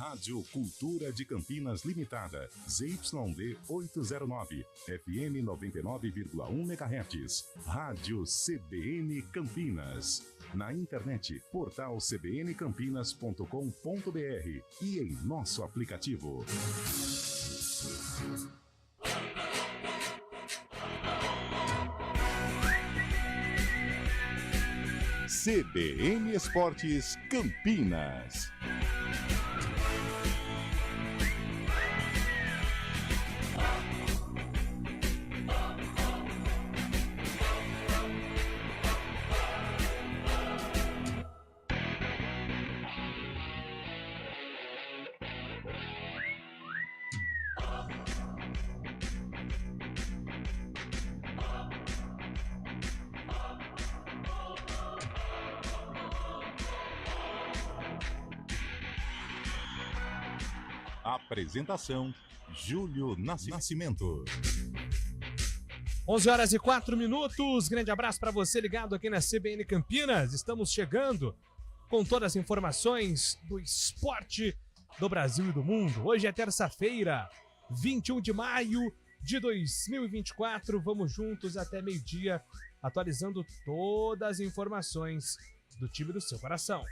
Rádio Cultura de Campinas Limitada, ZYD 809, FM 99,1 MHz. Rádio CBN Campinas. Na internet, portal cbncampinas.com.br e em nosso aplicativo. CBN Esportes Campinas. Apresentação: Júlio Nascimento. 11h04. Grande abraço para você ligado aqui na CBN Campinas. Estamos chegando com todas as informações do esporte do Brasil e do mundo. Hoje é terça-feira, 21 de maio de 2024. Vamos juntos até meio-dia, atualizando todas as informações do time do seu coração.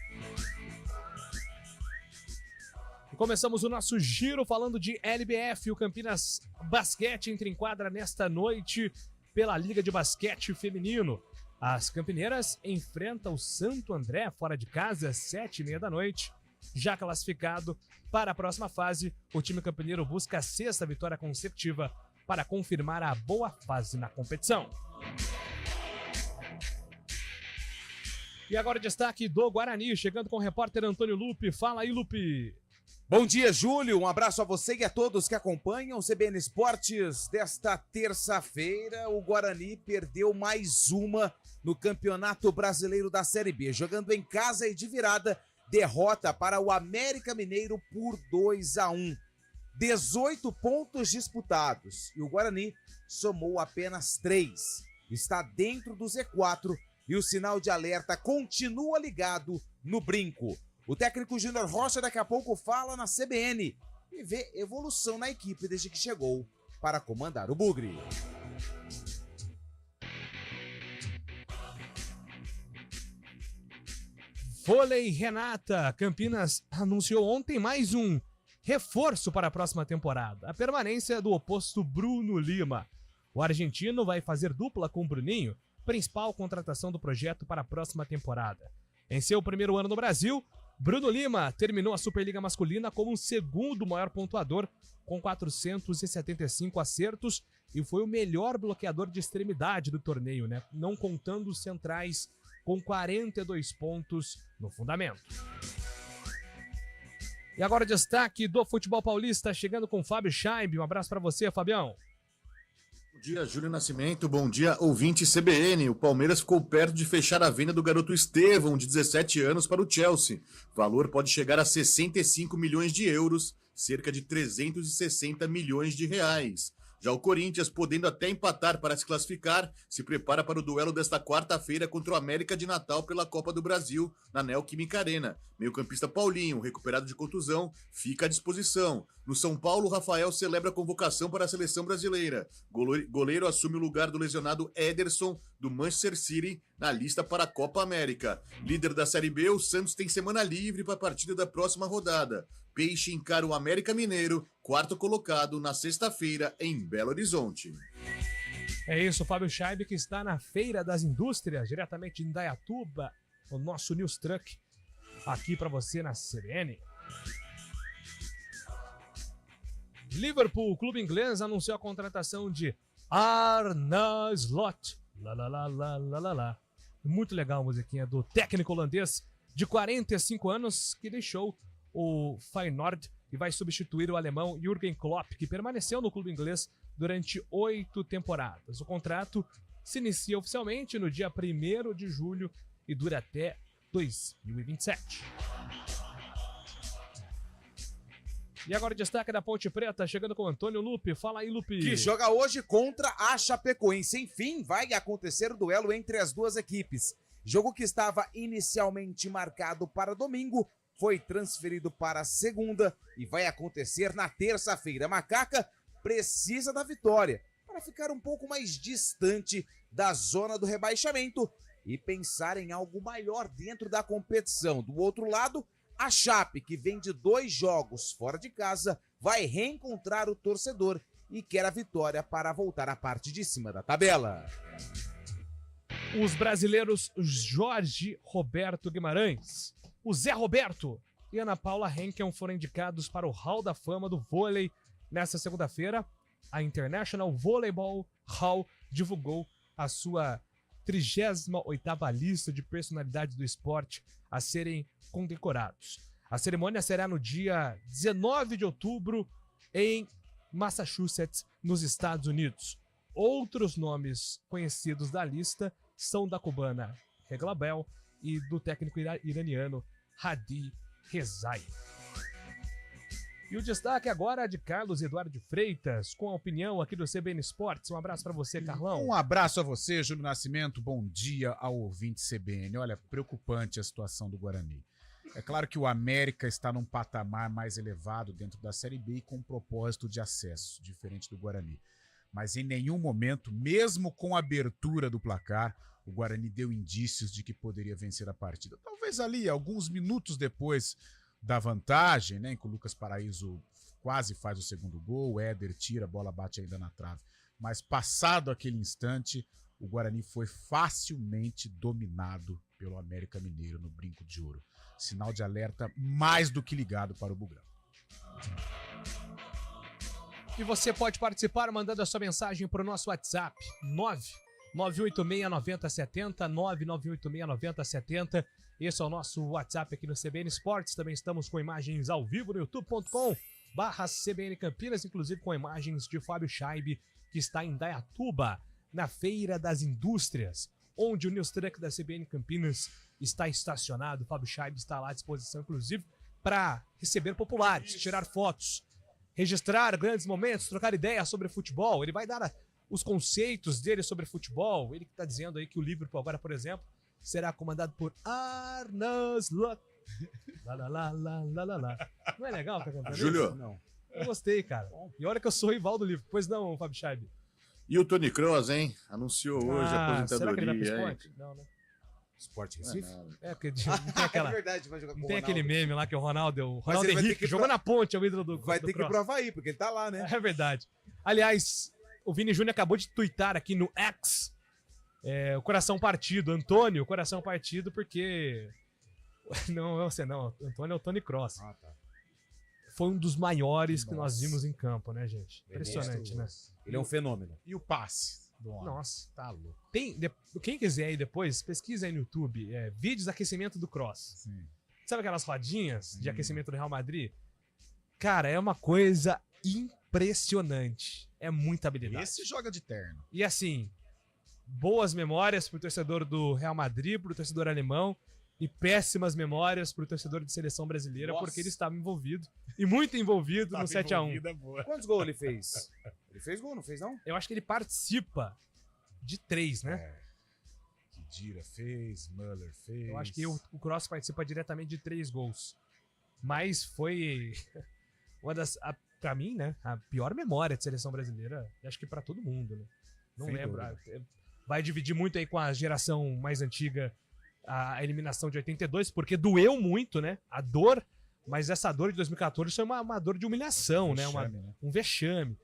E começamos o nosso giro falando de LBF. O Campinas Basquete entra em quadra nesta noite pela Liga de Basquete Feminino. As campineiras enfrentam o Santo André fora de casa às 7h30 da noite. Já classificado para a próxima fase, o time campineiro busca a 6ª vitória consecutiva para confirmar a boa fase na competição. E agora o destaque do Guarani, chegando com o repórter Antônio Lupe. Fala aí, Lupe. Bom dia, Júlio. Um abraço a você e a todos que acompanham o CBN Esportes. Desta terça-feira, o Guarani perdeu mais uma no Campeonato Brasileiro da Série B. Jogando em casa e de virada, derrota para o América Mineiro por 2-1. 18 pontos disputados e o Guarani somou apenas 3. Está dentro do Z4 e o sinal de alerta continua ligado no brinco. O técnico Júnior Rocha daqui a pouco fala na CBN e vê evolução na equipe desde que chegou para comandar o Bugre. Vôlei Renata. Campinas anunciou ontem mais um reforço para a próxima temporada. A permanência do oposto Bruno Lima. O argentino vai fazer dupla com o Bruninho, principal contratação do projeto para a próxima temporada. Em seu primeiro ano no Brasil, Bruno Lima terminou a Superliga Masculina como o segundo maior pontuador, com 475 acertos, e foi o melhor bloqueador de extremidade do torneio, né? Não contando os centrais, com 42 pontos no fundamento. E agora o destaque do futebol paulista, chegando com Fábio Scheib. Um abraço para você, Fabião. Bom dia, Júlio Nascimento. Bom dia, ouvinte CBN. O Palmeiras ficou perto de fechar a venda do garoto Estevão, de 17 anos, para o Chelsea. O valor pode chegar a 65 milhões de euros, cerca de 360 milhões de reais. Já o Corinthians, podendo até empatar para se classificar, se prepara para o duelo desta quarta-feira contra o América de Natal pela Copa do Brasil, na Neoquímica Arena. Meio-campista Paulinho, recuperado de contusão, fica à disposição. No São Paulo, Rafael celebra a convocação para a seleção brasileira. Goleiro assume o lugar do lesionado Ederson, do Manchester City, na lista para a Copa América. Líder da Série B, o Santos tem semana livre para a partida da próxima rodada. Peixe encara o América Mineiro, quarto colocado, na sexta-feira, em Belo Horizonte. É isso, Fábio Scheib, que está na Feira das Indústrias, diretamente de Indaiatuba, o nosso News Truck, aqui para você na CBN. Liverpool, o clube inglês, anunciou a contratação de Arne Slot. Muito legal a musiquinha do técnico holandês de 45 anos, que deixou o Feyenoord e vai substituir o alemão Jürgen Klopp, que permaneceu no clube inglês durante 8 temporadas. O contrato se inicia oficialmente no dia 1º de julho e dura até 2027. E agora o destaque da Ponte Preta, chegando com o Antônio Lupe. Fala aí, Lupe. Que joga hoje contra a Chapecoense. Enfim, vai acontecer o duelo entre as duas equipes. Jogo que estava inicialmente marcado para domingo foi transferido para a segunda e vai acontecer na terça-feira. Macaca precisa da vitória para ficar um pouco mais distante da zona do rebaixamento e pensar em algo maior dentro da competição. Do outro lado, a Chape, que vem de 2 jogos fora de casa, vai reencontrar o torcedor e quer a vitória para voltar à parte de cima da tabela. Os brasileiros Jorge Roberto Guimarães, o Zé Roberto e Ana Paula Henkel foram indicados para o Hall da Fama do vôlei. Nesta segunda-feira, a International Volleyball Hall divulgou a sua 38ª lista de personalidades do esporte a serem condecorados. A cerimônia será no dia 19 de outubro em Massachusetts, nos Estados Unidos. Outros nomes conhecidos da lista são da cubana Regla Bell e do técnico iraniano Hadi Rezai. E o destaque agora é de Carlos Eduardo de Freitas, com a opinião aqui do CBN Esportes. Um abraço para você, Carlão. Um abraço a você, Júlio Nascimento. Bom dia ao ouvinte CBN. Olha, preocupante a situação do Guarani. É claro que o América está num patamar mais elevado dentro da Série B e com um propósito de acesso, diferente do Guarani. Mas em nenhum momento, mesmo com a abertura do placar, o Guarani deu indícios de que poderia vencer a partida. Talvez ali, alguns minutos depois da vantagem, né, em que o Lucas Paraíso quase faz o segundo gol, o Éder tira, a bola bate ainda na trave. Mas passado aquele instante, o Guarani foi facilmente dominado pelo América Mineiro no Brinco de Ouro. Sinal de alerta mais do que ligado para o Bugrão. E você pode participar mandando a sua mensagem para o nosso WhatsApp 991869070, 991869070. Esse é o nosso WhatsApp aqui no CBN Esportes. Também estamos com imagens ao vivo no youtube.com/CBN Campinas, inclusive com imagens de Fábio Scheibe, que está em Dayatuba, na Feira das Indústrias, onde o News Truck da CBN Campinas está estacionado. O Fábio Scheibe está lá à disposição, inclusive, para receber populares, tirar fotos, registrar grandes momentos, trocar ideias sobre futebol. Ele vai dar os conceitos dele sobre futebol. Ele que está dizendo aí que o Liverpool agora, por exemplo, será comandado por Arne Slot. Não é legal ficar cantando Júlio. isso? Não. Eu gostei, cara. E olha que eu sou rival do Liverpool. Pois não, Fábio Scheibe? E o Tony Kroos, hein? Anunciou hoje a será que ele vai pro aposentadoria, hein? esporte? Não, né? Esporte Não é Recife? nada. É, porque não tem aquela... É verdade, vai jogar com Não o tem Ronaldo. aquele meme lá que o Ronaldo ele vai Henrique, ter que jogou na ponte, é o ídolo do Vai do ter que ir Cross. pro Havaí, porque ele tá lá, né? É verdade. Aliás, o Vini Júnior acabou de tuitar aqui no X, o coração partido, Antônio, coração partido, porque... Não é você não, Antônio é o Tony Kroos. Ah, tá. Foi um dos maiores que nós Nossa. vimos em campo, né, gente? Impressionante, né? Ele é um fenômeno. E o passe do homem? Nossa. Tá louco. Quem quiser aí depois, pesquisa aí no YouTube, vídeos de aquecimento do Cross. Sim. Sabe aquelas rodinhas de aquecimento do Real Madrid? Cara, é uma coisa impressionante. É muita habilidade. Esse joga de terno. E assim, boas memórias pro torcedor do Real Madrid, pro torcedor alemão, e péssimas memórias pro torcedor de seleção brasileira, Nossa. porque ele estava envolvido, e muito envolvido no 7-1. Boa. Quantos gols ele fez? Ele fez gol, não fez não? Eu acho que ele participa de 3, né? Khedira fez, Müller fez. Eu acho que o Kroos participa diretamente de 3 gols. Mas foi uma das, pra mim, né, a pior memória de seleção brasileira, e acho que pra todo mundo, né? Não Sem lembro. dúvida. Vai dividir muito aí com a geração mais antiga a eliminação de 82, porque doeu muito, né? A dor, mas essa dor de 2014 foi uma dor de humilhação, né? Um vexame.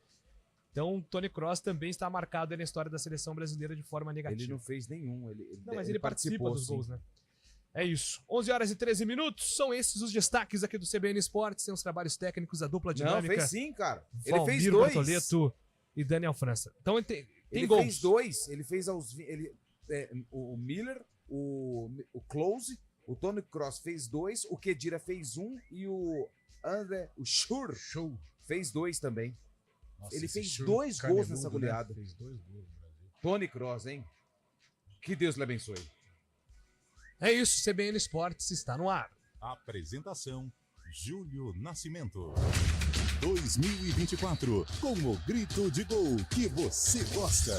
Então, o Tony Kroos também está marcado aí na história da seleção brasileira de forma negativa. Ele não fez nenhum. Não, mas ele participa dos sim. gols, né? É isso. 11h13. São esses os destaques aqui do CBN Esportes. Tem os trabalhos técnicos, a dupla Não, dinâmica. fez sim, cara. Ele fez Valmir 2. Bortoleto e Daniel França. Então, tem Ele gols. fez 2. Ele fez o Miller, o Close, o Tony Kroos fez 2, o Khedira fez 1 e o André, o Schur, fez 2 também. Nossa, Ele esse fez Schur 2 gols caneludo, nessa né? goleada. Fez 2 gols no Brasil. Tony Kroos, hein? Que Deus lhe abençoe. É isso, CBN Esportes está no ar. Apresentação: Júlio Nascimento. 2024, com o grito de gol que você gosta.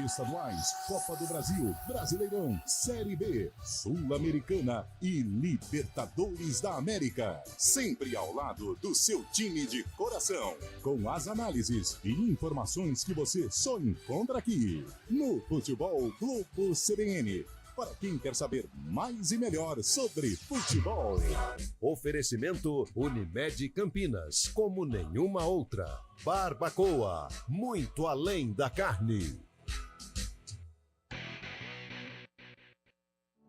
estaduais, Copa do Brasil, Brasileirão, Série B, Sul-Americana e Libertadores da América. Sempre ao lado do seu time de coração. Com as análises e informações que você só encontra aqui. No Futebol Globo CBN. Para quem quer saber mais e melhor sobre futebol. Oferecimento Unimed Campinas, como nenhuma outra. Barbacoa, muito além da carne.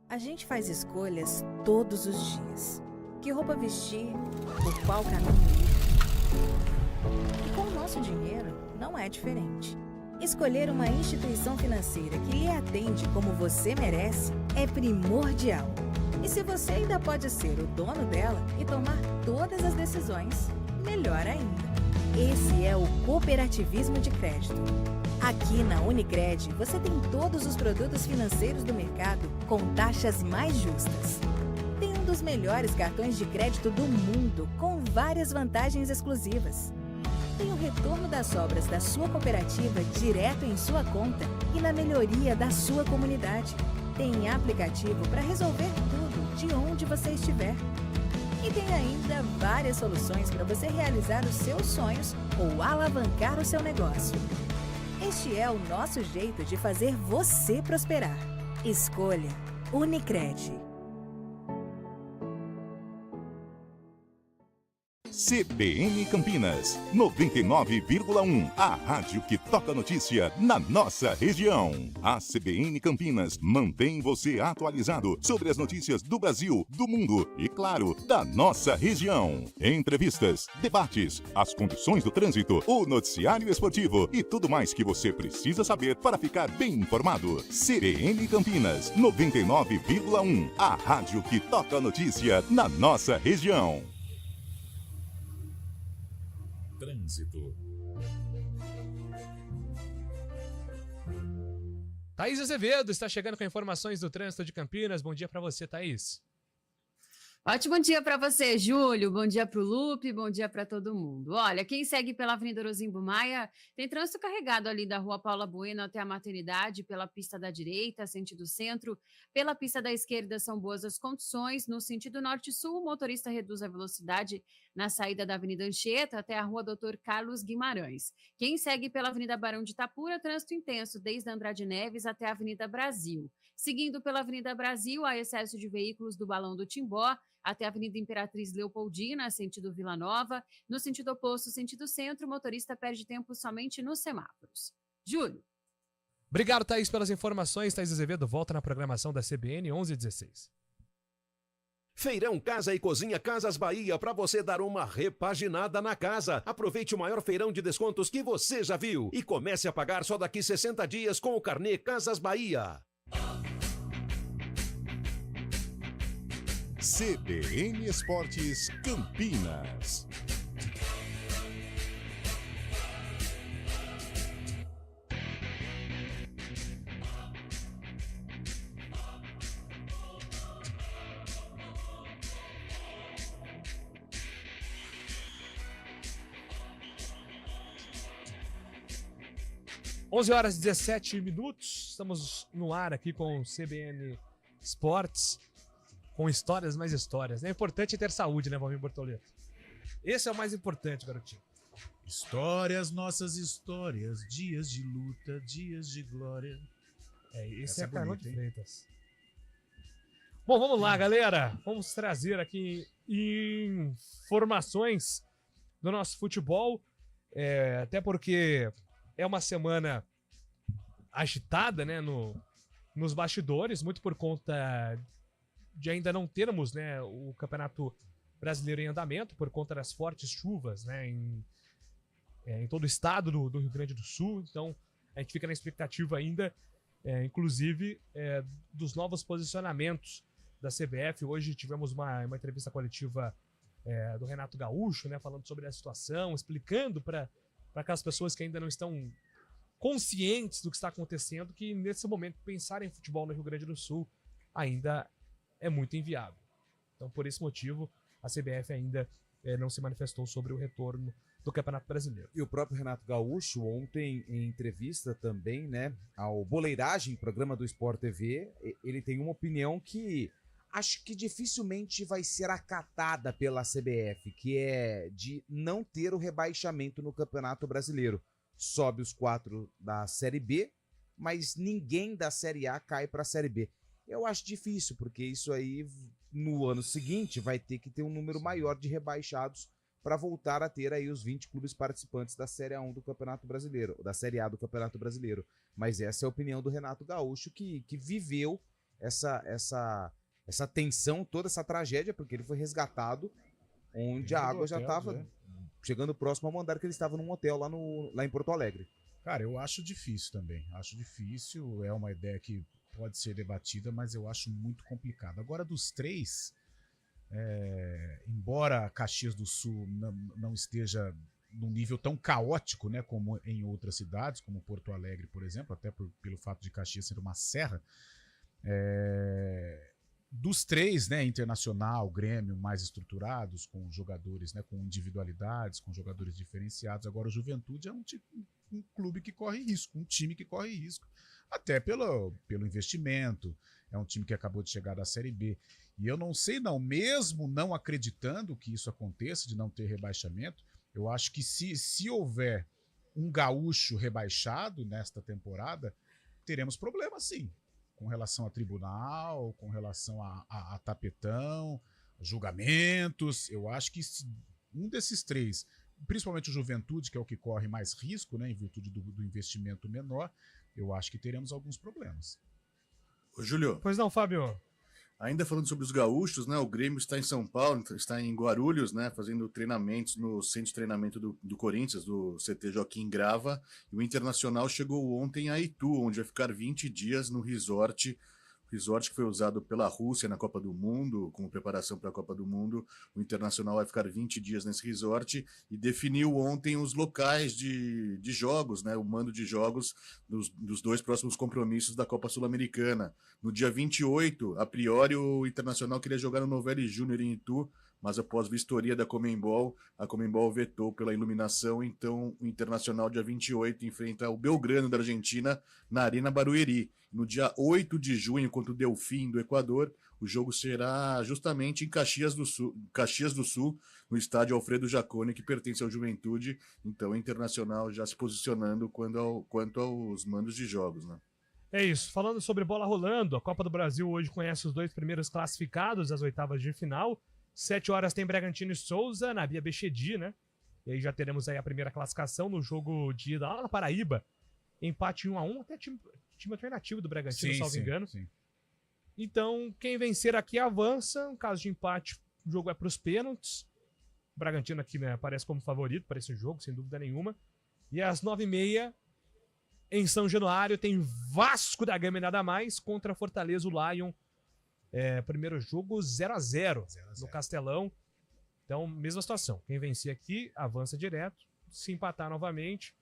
A gente faz escolhas todos os dias. Que roupa vestir, por qual caminho ir. E com o nosso dinheiro, não é diferente. Escolher uma instituição financeira que lhe atende como você merece é primordial. E se você ainda pode ser o dono dela e tomar todas as decisões, melhor ainda. Esse é o cooperativismo de crédito. Aqui na Unicred, você tem todos os produtos financeiros do mercado com taxas mais justas. Tem um dos melhores cartões de crédito do mundo, com várias vantagens exclusivas. Tem o retorno das sobras da sua cooperativa direto em sua conta e na melhoria da sua comunidade. Tem aplicativo para resolver tudo de onde você estiver. E tem ainda várias soluções para você realizar os seus sonhos ou alavancar o seu negócio. Este é o nosso jeito de fazer você prosperar. Escolha Unicred. CBN Campinas, 99,1. A rádio que toca notícia na nossa região. A CBN Campinas mantém você atualizado sobre as notícias do Brasil, do mundo e, claro, da nossa região. Entrevistas, debates, as condições do trânsito, o noticiário esportivo e tudo mais que você precisa saber para ficar bem informado. CBN Campinas, 99,1. A rádio que toca notícia na nossa região. Trânsito. Thaís Azevedo está chegando com informações do trânsito de Campinas. Bom dia para você, Thaís. Ótimo dia para você, Júlio. Bom dia para o Lupe, bom dia para todo mundo. Olha, quem segue pela Avenida Rosimbo Maia tem trânsito carregado ali da Rua Paula Bueno até a Maternidade, pela pista da direita, sentido centro. Pela pista da esquerda são boas as condições. No sentido norte-sul, o motorista reduz a velocidade na saída da Avenida Anchieta até a Rua Doutor Carlos Guimarães. Quem segue pela Avenida Barão de Itapura, trânsito intenso desde Andrade Neves até a Avenida Brasil. Seguindo pela Avenida Brasil, há excesso de veículos do Balão do Timbó até a Avenida Imperatriz Leopoldina, sentido Vila Nova. No sentido oposto, sentido centro, o motorista perde tempo somente nos semáforos. Júlio. Obrigado, Thaís, pelas informações. Thaís Azevedo volta na programação da CBN 11h16. Feirão Casa e Cozinha Casas Bahia, para você dar uma repaginada na casa. Aproveite o maior feirão de descontos que você já viu e comece a pagar só daqui 60 dias com o carnê Casas Bahia. CBN Esportes Campinas. Onze horas e 17 minutos. Estamos no ar aqui com o CBN Esportes. Com histórias mais histórias. É importante ter saúde, né, Valmir Bortoleto? Esse é o mais importante, garotinho. Histórias, nossas histórias, dias de luta, dias de glória. Esse é bonito, Carlão de Freitas. Bom, vamos lá, galera. Vamos trazer aqui informações do nosso futebol. Até porque é uma semana agitada, né, nos bastidores, muito por conta de ainda não termos, né, o Campeonato Brasileiro em andamento, por conta das fortes chuvas, né, em todo o estado do Rio Grande do Sul. Então, a gente fica na expectativa ainda, inclusive, dos novos posicionamentos da CBF. Hoje tivemos uma entrevista coletiva do Renato Gaúcho, né, falando sobre a situação, explicando para aquelas pessoas que ainda não estão conscientes do que está acontecendo, que nesse momento pensar em futebol no Rio Grande do Sul ainda é muito inviável. Então, por esse motivo, a CBF ainda não se manifestou sobre o retorno do Campeonato Brasileiro. E o próprio Renato Gaúcho, ontem, em entrevista também, né, ao Boleiragem, programa do Sport TV, ele tem uma opinião que acho que dificilmente vai ser acatada pela CBF, que é de não ter o rebaixamento no Campeonato Brasileiro. Sobe os 4 da Série B, mas ninguém da Série A cai para a Série B. Eu acho difícil, porque isso aí, no ano seguinte, vai ter que ter um número maior de rebaixados para voltar a ter aí os 20 clubes participantes da Série A1 do Campeonato Brasileiro, da Série A do Campeonato Brasileiro. Mas essa é a opinião do Renato Gaúcho, que viveu essa tensão, toda essa tragédia, porque ele foi resgatado onde a água já estava chegando próximo ao mandar, que ele estava num hotel lá em Porto Alegre. Cara, eu acho difícil também. Acho difícil, é uma ideia que pode ser debatida, mas eu acho muito complicado. Agora, dos 3, embora Caxias do Sul não esteja num nível tão caótico, né, como em outras cidades, como Porto Alegre, por exemplo, até pelo fato de Caxias ser uma serra, dos 3, né, Internacional, Grêmio, mais estruturados, com jogadores, né, com individualidades, com jogadores diferenciados. Agora o Juventude é um clube que corre risco, um time que corre risco, até pelo investimento. É um time que acabou de chegar da Série B. E eu não sei não, mesmo não acreditando que isso aconteça, de não ter rebaixamento, eu acho que se houver um gaúcho rebaixado nesta temporada, teremos problemas sim. Com relação a tribunal, com relação a tapetão, julgamentos. Eu acho que um desses 3, principalmente o Juventude, que é o que corre mais risco, né, em virtude do investimento menor, eu acho que teremos alguns problemas. Ô, Júlio. Pois não, Fábio. Ainda falando sobre os gaúchos, né? O Grêmio está em São Paulo, está em Guarulhos, né? Fazendo treinamentos no centro de treinamento do Corinthians, do CT Joaquim Grava. E o Internacional chegou ontem a Itu, onde vai ficar 20 dias no resort que foi usado pela Rússia na Copa do Mundo, como preparação para a Copa do Mundo. O Internacional vai ficar 20 dias nesse resort e definiu ontem os locais de jogos, né? O mando de jogos dos 2 próximos compromissos da Copa Sul-Americana. No dia 28, a priori, o Internacional queria jogar no Novelli Júnior em Itu, mas após vistoria da Conmebol, a Conmebol vetou pela iluminação, então o Internacional, dia 28, enfrenta o Belgrano da Argentina na Arena Barueri. No dia 8 de junho, contra o Delfim do Equador, o jogo será justamente em Caxias do Sul, no estádio Alfredo Jaconi, que pertence ao Juventude. Então o Internacional já se posicionando quanto aos mandos de jogos, né? É isso. Falando sobre bola rolando, a Copa do Brasil hoje conhece os 2 primeiros classificados das oitavas de final. 7 horas tem Bragantino e Souza, na Bia Bechedi, né? E aí já teremos aí a primeira classificação no jogo de ida lá na Paraíba. Empate 1-1, até time alternativo do Bragantino, salvo engano. Sim. Então, quem vencer aqui avança. No caso de empate, o jogo é para os pênaltis. O Bragantino aqui, né, aparece como favorito para esse jogo, sem dúvida nenhuma. E às 9h30, em São Januário, tem Vasco da Gama e nada mais contra Fortaleza, o Lion. Primeiro jogo 0-0 no Castelão. Então, mesma situação. Quem vencer aqui, avança direto. Se empatar novamente,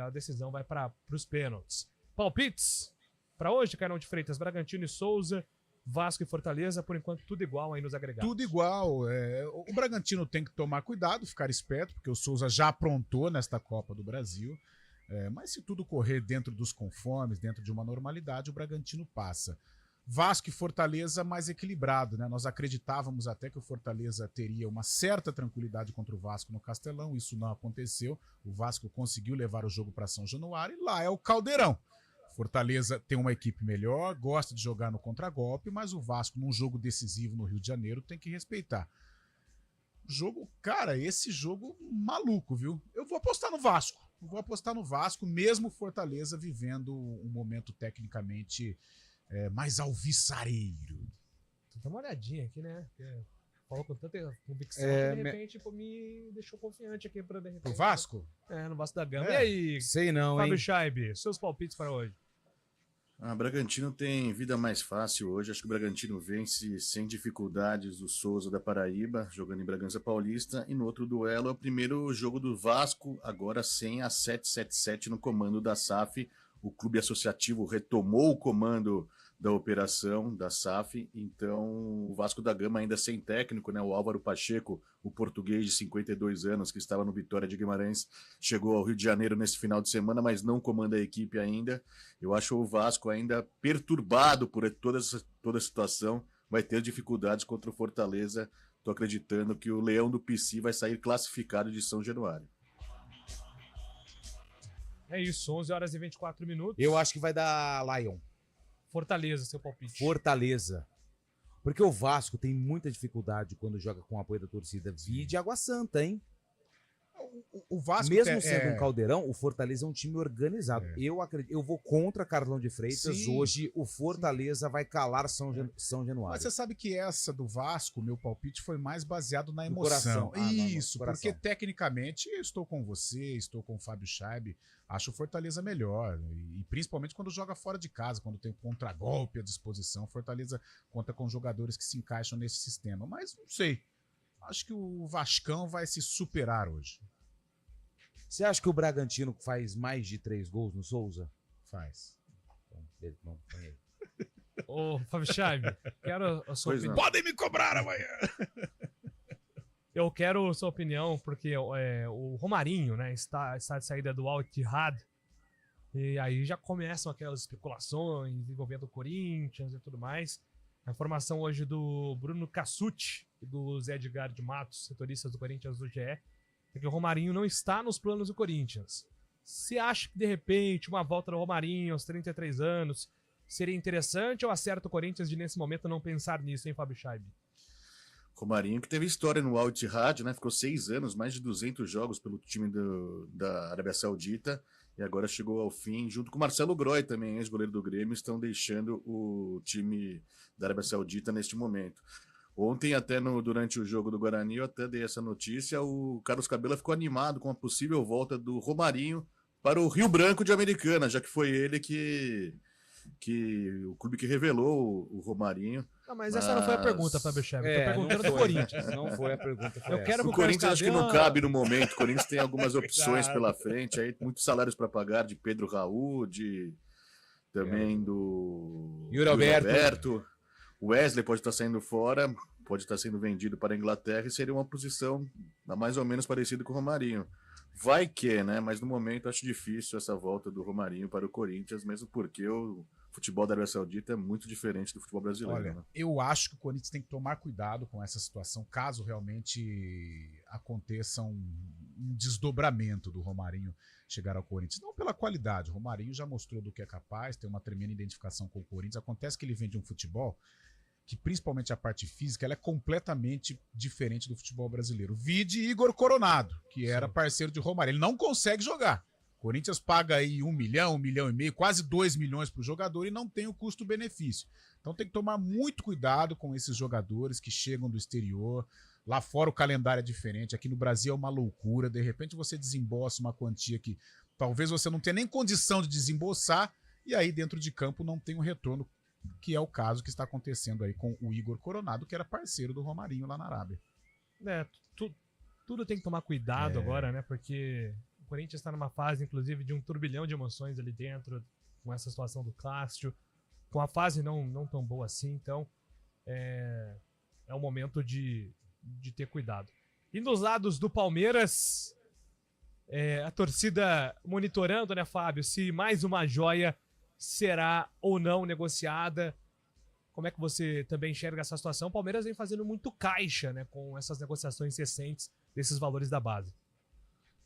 a decisão vai para os pênaltis. Palpites para hoje, Carão de Freitas, Bragantino e Souza, Vasco e Fortaleza, por enquanto tudo igual aí nos agregados. Tudo igual. O Bragantino tem que tomar cuidado, ficar esperto, porque o Souza já aprontou nesta Copa do Brasil. Mas se tudo correr dentro dos conformes, dentro de uma normalidade, o Bragantino passa. Vasco e Fortaleza mais equilibrado, né? Nós acreditávamos até que o Fortaleza teria uma certa tranquilidade contra o Vasco no Castelão, isso não aconteceu. O Vasco conseguiu levar o jogo para São Januário e lá é o Caldeirão. Fortaleza tem uma equipe melhor, gosta de jogar no contragolpe, mas o Vasco, num jogo decisivo no Rio de Janeiro, tem que respeitar. Esse jogo maluco, viu? Eu vou apostar no Vasco, mesmo Fortaleza vivendo um momento tecnicamente mais alvissareiro. Dá uma olhadinha aqui, né? Falou com tanta convicção que de repente me deixou confiante aqui para de repente. O Vasco? No Vasco da Gama. E aí? Sei não, Fábio hein? Scheibe, seus palpites para hoje? Bragantino tem vida mais fácil hoje. Acho que o Bragantino vence sem dificuldades o Souza da Paraíba, jogando em Bragança Paulista. E no outro duelo é o primeiro jogo do Vasco, agora sem a 777 no comando da SAF. o clube associativo retomou o comando da operação da SAF, então o Vasco da Gama ainda sem técnico, né? O Álvaro Pacheco, o português de 52 anos que estava no Vitória de Guimarães, chegou ao Rio de Janeiro nesse final de semana, mas não comanda a equipe ainda. Eu acho o Vasco ainda perturbado por toda a situação, vai ter dificuldades contra o Fortaleza. Estou acreditando que o Leão do Pici vai sair classificado de São Januário. É isso, 11 horas e 24 minutos. Eu acho que vai dar Lion. Fortaleza, seu palpite. Fortaleza. Porque o Vasco tem muita dificuldade quando joga com o apoio da torcida. Vide Água Santa, hein? O Vasco Mesmo sendo um caldeirão, o Fortaleza é um time organizado. Eu acredito, eu vou contra Carlão de Freitas. Sim. Hoje o Fortaleza vai calar São Januário. Mas você sabe que essa do Vasco, meu palpite foi mais baseado na No emoção. coração. Ah, não, Isso, no coração. porque tecnicamente eu estou com você, estou com o Fábio Scheib, acho o Fortaleza melhor. E principalmente quando joga fora de casa, quando tem contragolpe à disposição, o Fortaleza conta com jogadores que se encaixam nesse sistema. Mas não sei, acho que o Vascão vai se superar hoje. Você acha que o Bragantino faz mais de 3 gols no Souza? Faz. Não, põe aí. Ô, Fábio Scheib, quero a sua Pois opinião. não. Podem me cobrar amanhã! Eu quero sua opinião, porque o Romarinho, né, está de saída do Al Ittihad, e aí já começam aquelas especulações envolvendo o Corinthians e tudo mais. A informação hoje do Bruno Cassucci e do Zé Edgar de Matos, setoristas do Corinthians do GE, é que o Romarinho não está nos planos do Corinthians. Você acha que, de repente, uma volta do Romarinho aos 33 anos seria interessante ou acerta o Corinthians de, nesse momento, não pensar nisso, hein, Fábio Scheib? Romarinho, que teve história no Al Ittihad, né? Ficou 6 anos, mais de 200 jogos pelo time da Arábia Saudita, e agora chegou ao fim, junto com o Marcelo Groy também, ex-goleiro do Grêmio, estão deixando o time da Arábia Saudita neste momento. Ontem, até durante o jogo do Guarani, eu até dei essa notícia, o Carlos Cabela ficou animado com a possível volta do Romarinho para o Rio Branco de Americana, já que foi ele que o clube que revelou o Romarinho. Não, mas essa não foi a pergunta, Fábio Scheib. Eu tô perguntando do foi, Corinthians. Não foi a pergunta. Foi Eu quero essa. O Corinthians acho que não Cabela- cabe no momento. O Corinthians tem algumas opções pela frente, aí muitos salários para pagar de Pedro Raul, também do Yuri Alberto. Alberto. O Wesley pode estar saindo fora, pode estar sendo vendido para a Inglaterra e seria uma posição mais ou menos parecida com o Romarinho. Vai que, né? Mas no momento acho difícil essa volta do Romarinho para o Corinthians, mesmo porque o futebol da Arábia Saudita é muito diferente do futebol brasileiro. Olha, né? eu acho que o Corinthians tem que tomar cuidado com essa situação, caso realmente aconteça um desdobramento do Romarinho chegar ao Corinthians. Não pela qualidade, o Romarinho já mostrou do que é capaz, tem uma tremenda identificação com o Corinthians. Acontece que ele vem de um futebol que, principalmente a parte física, ela é completamente diferente do futebol brasileiro. Vide Igor Coronado, que era parceiro de Romarinho. Ele não consegue jogar. O Corinthians paga aí 1 milhão, 1,5 milhão, quase 2 milhões para o jogador e não tem o custo-benefício. Então tem que tomar muito cuidado com esses jogadores que chegam do exterior. Lá fora o calendário é diferente, aqui no Brasil é uma loucura. De repente você desembolsa uma quantia que talvez você não tenha nem condição de desembolsar e aí dentro de campo não tem um retorno, que é o caso que está acontecendo aí com o Igor Coronado, que era parceiro do Romarinho lá na Arábia. Tudo tem que tomar cuidado agora, né? Porque o Corinthians está numa fase, inclusive, de um turbilhão de emoções ali dentro, com essa situação do Cássio, com a fase não tão boa assim, então é o momento de ter cuidado. E nos lados do Palmeiras, a torcida monitorando, né, Fábio, se mais uma joia será ou não negociada. Como é que você também enxerga essa situação? O Palmeiras vem fazendo muito caixa, né, com essas negociações recentes desses valores da base.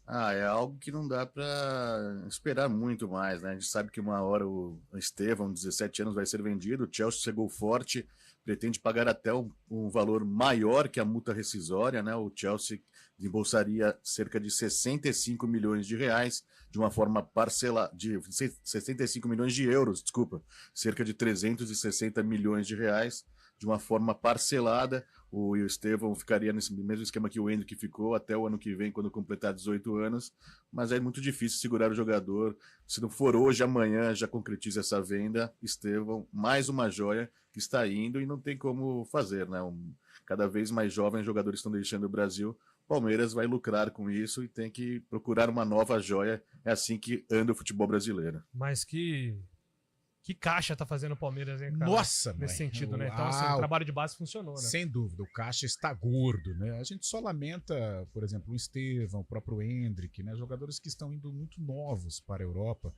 É algo que não dá para esperar muito mais, né? A gente sabe que uma hora o Estevão, 17 anos, vai ser vendido. O Chelsea chegou forte, pretende pagar até um valor maior que a multa rescisória, né? O Chelsea desembolsaria cerca de 65 milhões de reais de uma forma parcelada, de 65 milhões de euros, desculpa, cerca de 360 milhões de reais de uma forma parcelada. O Estevão ficaria nesse mesmo esquema que o Endrick ficou até o ano que vem, quando completar 18 anos, mas é muito difícil segurar o jogador. Se não for hoje, amanhã já concretiza essa venda. Estevão, mais uma joia que está indo e não tem como fazer, né? Cada vez mais jovens jogadores estão deixando o Brasil. O Palmeiras vai lucrar com isso e tem que procurar uma nova joia. É assim que anda o futebol brasileiro. Mas que caixa tá fazendo o Palmeiras, hein, cara? Nossa, Nesse mãe. sentido, né? Então, assim, o trabalho de base funcionou, né? Sem dúvida, o caixa está gordo, né? A gente só lamenta, por exemplo, o Estevão, o próprio Endrick, né? Jogadores que estão indo muito novos para a Europa,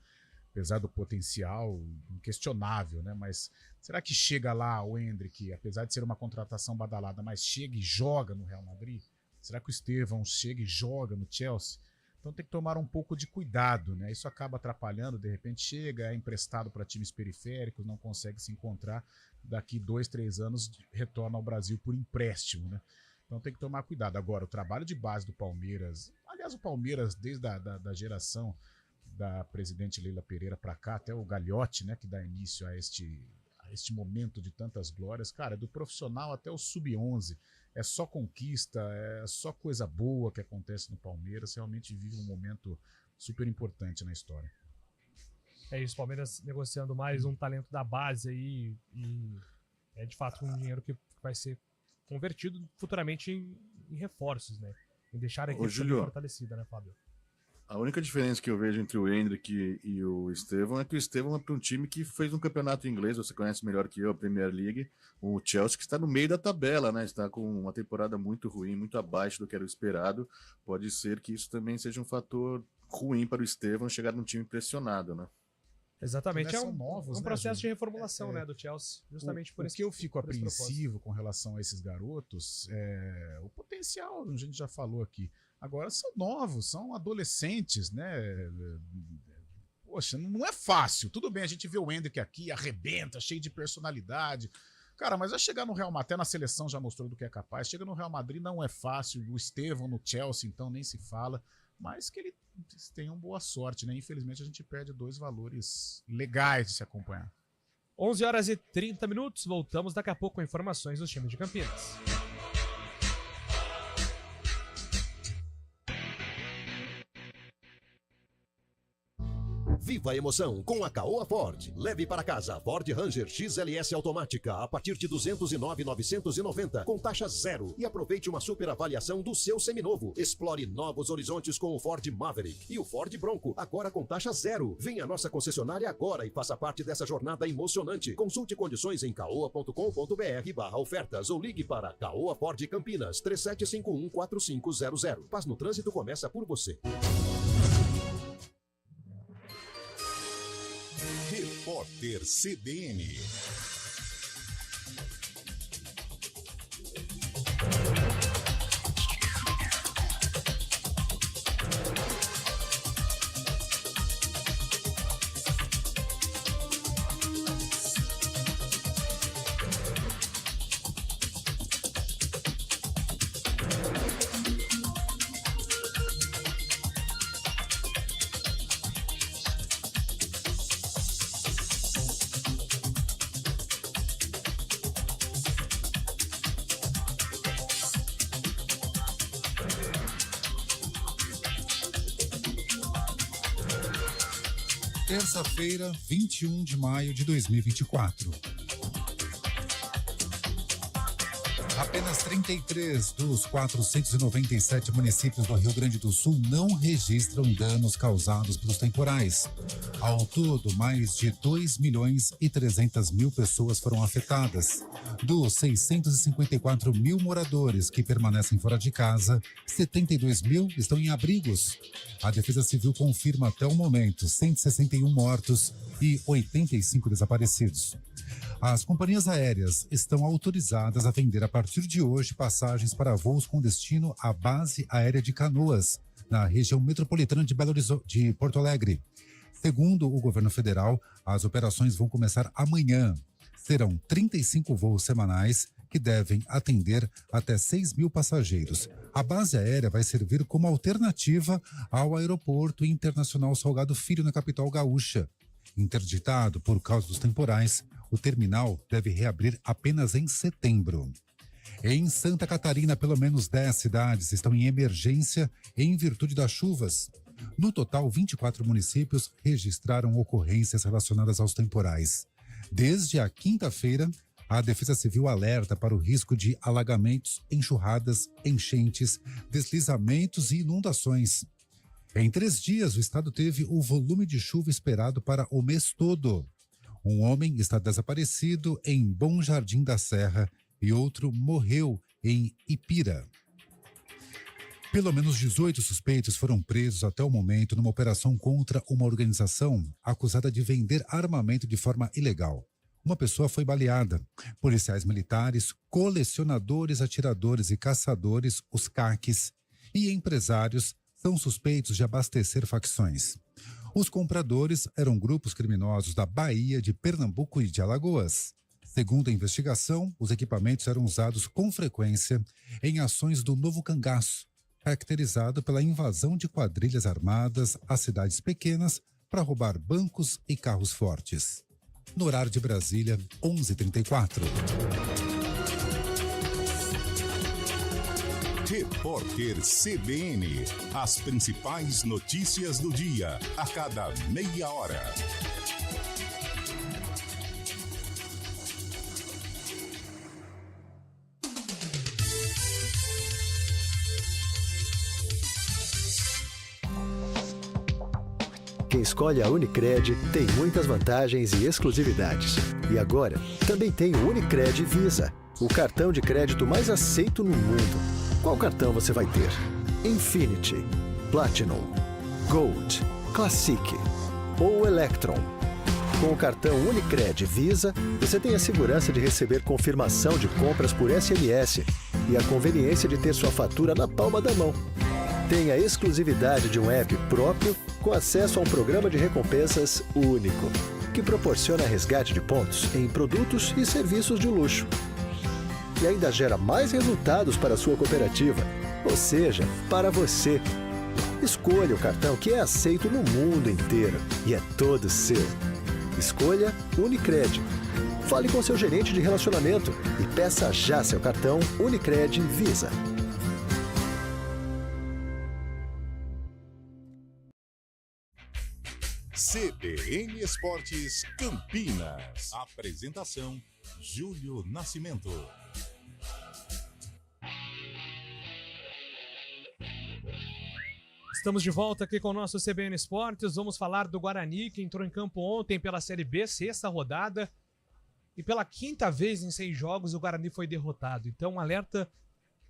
apesar do potencial inquestionável, né? Mas será que chega lá o Endrick, apesar de ser uma contratação badalada, mas chega e joga no Real Madrid? Será que o Estevão chega e joga no Chelsea? Então tem que tomar um pouco de cuidado, né? Isso acaba atrapalhando, de repente chega, é emprestado para times periféricos, não consegue se encontrar, daqui 2, 3 anos retorna ao Brasil por empréstimo, né? Então tem que tomar cuidado. Agora, o trabalho de base do Palmeiras, aliás, o Palmeiras, desde da geração da presidente Leila Pereira para cá, até o Gagliotti, né, que dá início a este momento de tantas glórias, cara, do profissional até o sub-11, é só conquista, é só coisa boa que acontece no Palmeiras, realmente vive um momento super importante na história. É isso, Palmeiras negociando mais um talento da base aí, e é de fato um dinheiro que vai ser convertido futuramente em reforços, né? Em deixar a equipe fortalecida, né, Fábio? A única diferença que eu vejo entre o Endrick e o Estevão é que o Estevão é para um time que fez um campeonato inglês, você conhece melhor que eu, a Premier League, o Chelsea, que está no meio da tabela, né? Está com uma temporada muito ruim, muito abaixo do que era o esperado. Pode ser que isso também seja um fator ruim para o Estevão chegar num time pressionado, né? Exatamente, é um novos, processo de reformulação, né, do Chelsea, justamente por isso. O que eu fico apreensivo com relação a esses garotos é o potencial, a gente já falou aqui. Agora são novos, são adolescentes, né? Poxa, não é fácil. Tudo bem, a gente vê o Endrick aqui, arrebenta, cheio de personalidade. Cara, mas vai chegar no Real Madrid, até na seleção já mostrou do que é capaz. Chega no Real Madrid, não é fácil. O Estevão no Chelsea, então, nem se fala. Mas que eles tenham boa sorte, né? Infelizmente, a gente perde 2 valores legais de se acompanhar. 11h30, voltamos daqui a pouco com informações dos times de Campinas. Viva a emoção com a Caoa Ford. Leve para casa Ford Ranger XLS automática a partir de 209.990 com taxa zero e aproveite uma super avaliação do seu seminovo. Explore novos horizontes com o Ford Maverick e o Ford Bronco agora com taxa zero. Venha à nossa concessionária agora e faça parte dessa jornada emocionante. Consulte condições em caoa.com.br/ofertas ou ligue para Caoa Ford Campinas 3751-4500. Paz no trânsito começa por você. Repórter CBN. Terça-feira, 21 de maio de 2024. Apenas 33 dos 497 municípios do Rio Grande do Sul não registram danos causados pelos temporais. Ao todo, mais de 2.300.000 pessoas foram afetadas. Dos 654 mil moradores que permanecem fora de casa, 72 mil estão em abrigos. A Defesa Civil confirma até o momento 161 mortos e 85 desaparecidos. As companhias aéreas estão autorizadas a vender a partir de hoje passagens para voos com destino à base aérea de Canoas, na região metropolitana de Porto Alegre. Segundo o governo federal, as operações vão começar amanhã. Serão 35 voos semanais que devem atender até 6 mil passageiros. A base aérea vai servir como alternativa ao Aeroporto Internacional Salgado Filho, na capital gaúcha. Interditado por causa dos temporais, o terminal deve reabrir apenas em setembro. Em Santa Catarina, pelo menos 10 cidades estão em emergência em virtude das chuvas. No total, 24 municípios registraram ocorrências relacionadas aos temporais. Desde a quinta-feira, A Defesa Civil alerta para o risco de alagamentos, enxurradas, enchentes, deslizamentos e inundações. Em 3 dias, o estado teve o volume de chuva esperado para o mês todo. Um homem está desaparecido em Bom Jardim da Serra e outro morreu em Ipira. Pelo menos 18 suspeitos foram presos até o momento numa operação contra uma organização acusada de vender armamento de forma ilegal. Uma pessoa foi baleada. Policiais militares, colecionadores, atiradores e caçadores, os CACs, e empresários são suspeitos de abastecer facções. Os compradores eram grupos criminosos da Bahia, de Pernambuco e de Alagoas. Segundo a investigação, os equipamentos eram usados com frequência em ações do Novo Cangaço, caracterizado pela invasão de quadrilhas armadas a cidades pequenas para roubar bancos e carros fortes. No horário de Brasília, 11h34. Repórter CBN. As principais notícias do dia, a cada meia hora. Quem escolhe a Unicred tem muitas vantagens e exclusividades. E agora, também tem o Unicred Visa, o cartão de crédito mais aceito no mundo. Qual cartão você vai ter? Infinity, Platinum, Gold, Classic ou Electron? Com o cartão Unicred Visa, você tem a segurança de receber confirmação de compras por SMS e a conveniência de ter sua fatura na palma da mão. Tem a exclusividade de um app próprio com acesso a um programa de recompensas único, que proporciona resgate de pontos em produtos e serviços de luxo. E ainda gera mais resultados para a sua cooperativa, ou seja, para você. Escolha o cartão que é aceito no mundo inteiro e é todo seu. Escolha Unicred. Fale com seu gerente de relacionamento e peça já seu cartão Unicred Visa. CBN Esportes Campinas. Apresentação: Júlio Nascimento. Estamos de volta aqui com o nosso CBN Esportes. Vamos falar do Guarani, que entrou em campo ontem pela Série B, 6ª rodada. E pela 5ª vez em 6 jogos, o Guarani foi derrotado. Então, um alerta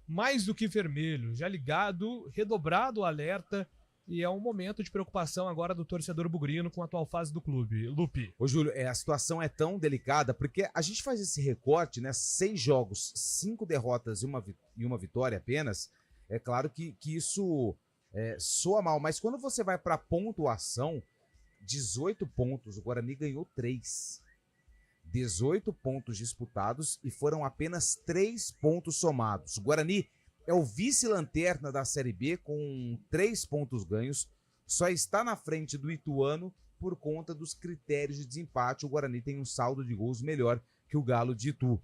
mais do que vermelho. Já ligado, redobrado o alerta. E é um momento de preocupação agora do torcedor bugrino com a atual fase do clube. Lupe. Ô, Júlio, a situação é tão delicada porque a gente faz esse recorte, né? 6 jogos, 5 derrotas e uma vitória apenas. É claro que isso soa mal, mas quando você vai para pontuação, 18 pontos, o Guarani ganhou 3. 18 pontos disputados e foram apenas 3 pontos somados. O Guarani é o vice-lanterna da Série B com 3 pontos ganhos, só está na frente do Ituano por conta dos critérios de desempate. O Guarani tem um saldo de gols melhor que o Galo de Itu.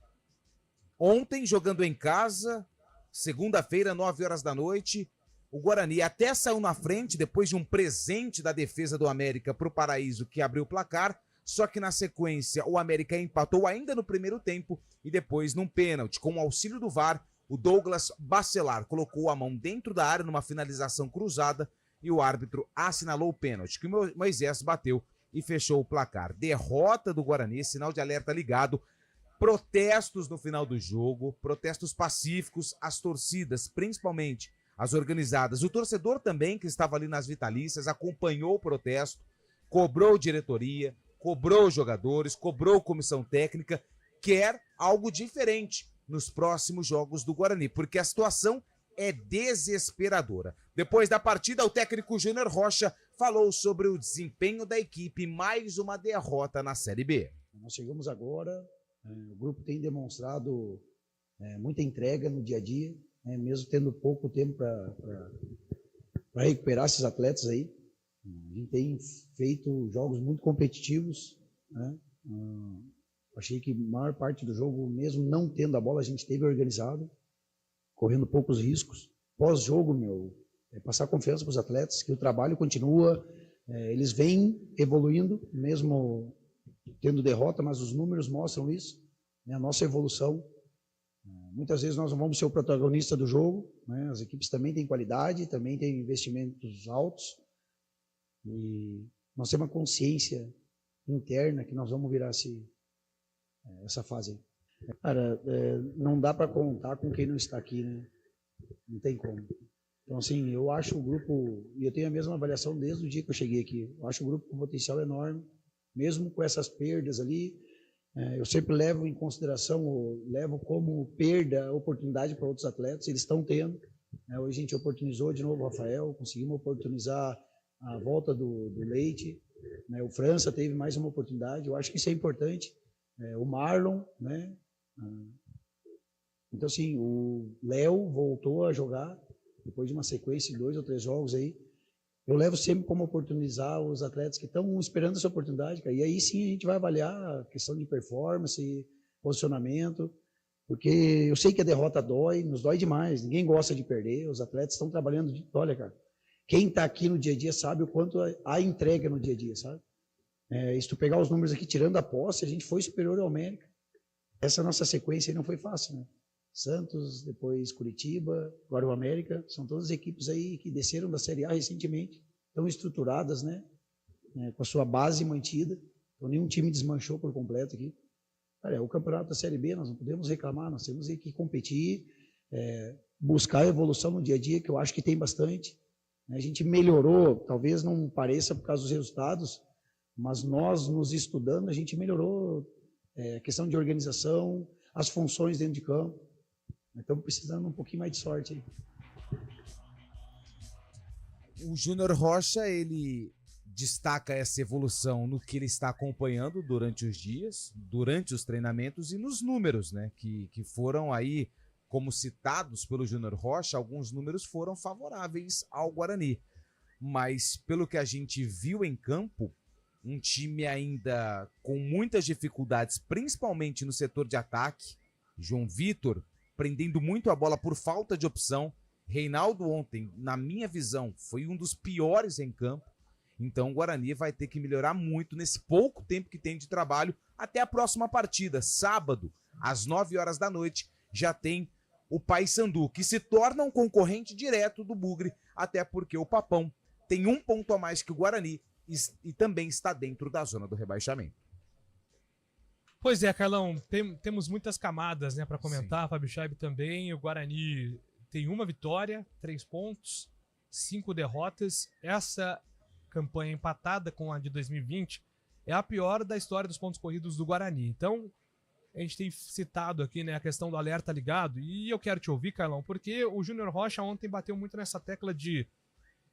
Ontem, jogando em casa, segunda-feira, 9 horas da noite, o Guarani até saiu na frente depois de um presente da defesa do América para o Paraíso, que abriu o placar, só que na sequência o América empatou ainda no primeiro tempo e depois num pênalti, com o auxílio do VAR. O Douglas Bacelar colocou a mão dentro da área numa finalização cruzada e o árbitro assinalou o pênalti, que o Moisés bateu e fechou o placar. Derrota do Guarani, sinal de alerta ligado. Protestos no final do jogo, protestos pacíficos, as torcidas, principalmente as organizadas. O torcedor também, que estava ali nas vitalícias, acompanhou o protesto, cobrou diretoria, cobrou jogadores, cobrou comissão técnica, quer algo diferente nos próximos jogos do Guarani, porque a situação é desesperadora. Depois da partida, o técnico Júnior Rocha falou sobre o desempenho da equipe, mais uma derrota na Série B. Nós chegamos agora, o grupo tem demonstrado muita entrega no dia a dia, mesmo tendo pouco tempo para recuperar esses atletas aí. A gente tem feito jogos muito competitivos, né? Achei que a maior parte do jogo, mesmo não tendo a bola, a gente esteve organizado, correndo poucos riscos. Pós-jogo, passar confiança para os atletas, que o trabalho continua, eles vêm evoluindo, mesmo tendo derrota, mas os números mostram isso. né, a nossa evolução. Muitas vezes nós não vamos ser o protagonista do jogo, né? As equipes também têm qualidade, também têm investimentos altos, e nós temos uma consciência interna que nós vamos virar essa fase aí. Cara, não dá para contar com quem não está aqui, né? Não tem como. Então, assim, eu acho o grupo, e eu tenho a mesma avaliação desde o dia que eu cheguei aqui, eu acho o grupo com potencial enorme, mesmo com essas perdas ali. Eu sempre levo em consideração, levo como perda a oportunidade para outros atletas, eles estão tendo. Hoje a gente oportunizou de novo o Rafael, conseguimos oportunizar a volta do Leite, o França teve mais uma oportunidade, eu acho que isso é importante. O Marlon, né? Então, assim, o Léo voltou a jogar, depois de uma sequência de 2 ou 3 jogos aí. Eu levo sempre como oportunizar os atletas que estão esperando essa oportunidade, cara. E aí sim a gente vai avaliar a questão de performance, posicionamento, porque eu sei que a derrota dói, nos dói demais, ninguém gosta de perder, os atletas estão trabalhando, olha, cara, quem está aqui no dia a dia sabe o quanto há entrega no dia a dia, sabe? Se tu pegar os números aqui, tirando a posse, a gente foi superior ao América. Essa nossa sequência aí não foi fácil, né? Santos, depois Curitiba, agora o América, são todas equipes aí que desceram da Série A recentemente, estão estruturadas, né? Com a sua base mantida, então nenhum time desmanchou por completo aqui. Cara, o campeonato da Série B, nós não podemos reclamar, nós temos que competir, buscar evolução no dia a dia, que eu acho que tem bastante. A gente melhorou, talvez não pareça por causa dos resultados, mas nós, nos estudando, a gente melhorou a questão de organização, as funções dentro de campo. Estamos precisando um pouquinho mais de sorte aí. O Júnior Rocha, ele destaca essa evolução no que ele está acompanhando durante os dias, durante os treinamentos e nos números, né? Que foram aí, como citados pelo Júnior Rocha, alguns números foram favoráveis ao Guarani. Mas, pelo que a gente viu em campo, um time ainda com muitas dificuldades, principalmente no setor de ataque. João Vitor prendendo muito a bola por falta de opção. Reinaldo ontem, na minha visão, foi um dos piores em campo. Então o Guarani vai ter que melhorar muito nesse pouco tempo que tem de trabalho até a próxima partida. Sábado, às 9 horas da noite, já tem o Paysandu, que se torna um concorrente direto do Bugre, até porque o Papão tem um ponto a mais que o Guarani e também está dentro da zona do rebaixamento. Pois é, Carlão, temos muitas camadas, né, para comentar. Sim. Fábio Scheib também. O Guarani tem 1 vitória, 3 pontos, 5 derrotas. Essa campanha empatada com a de 2020 é a pior da história dos pontos corridos do Guarani. Então, a gente tem citado aqui, né, a questão do alerta ligado. E eu quero te ouvir, Carlão, porque o Júnior Rocha ontem bateu muito nessa tecla de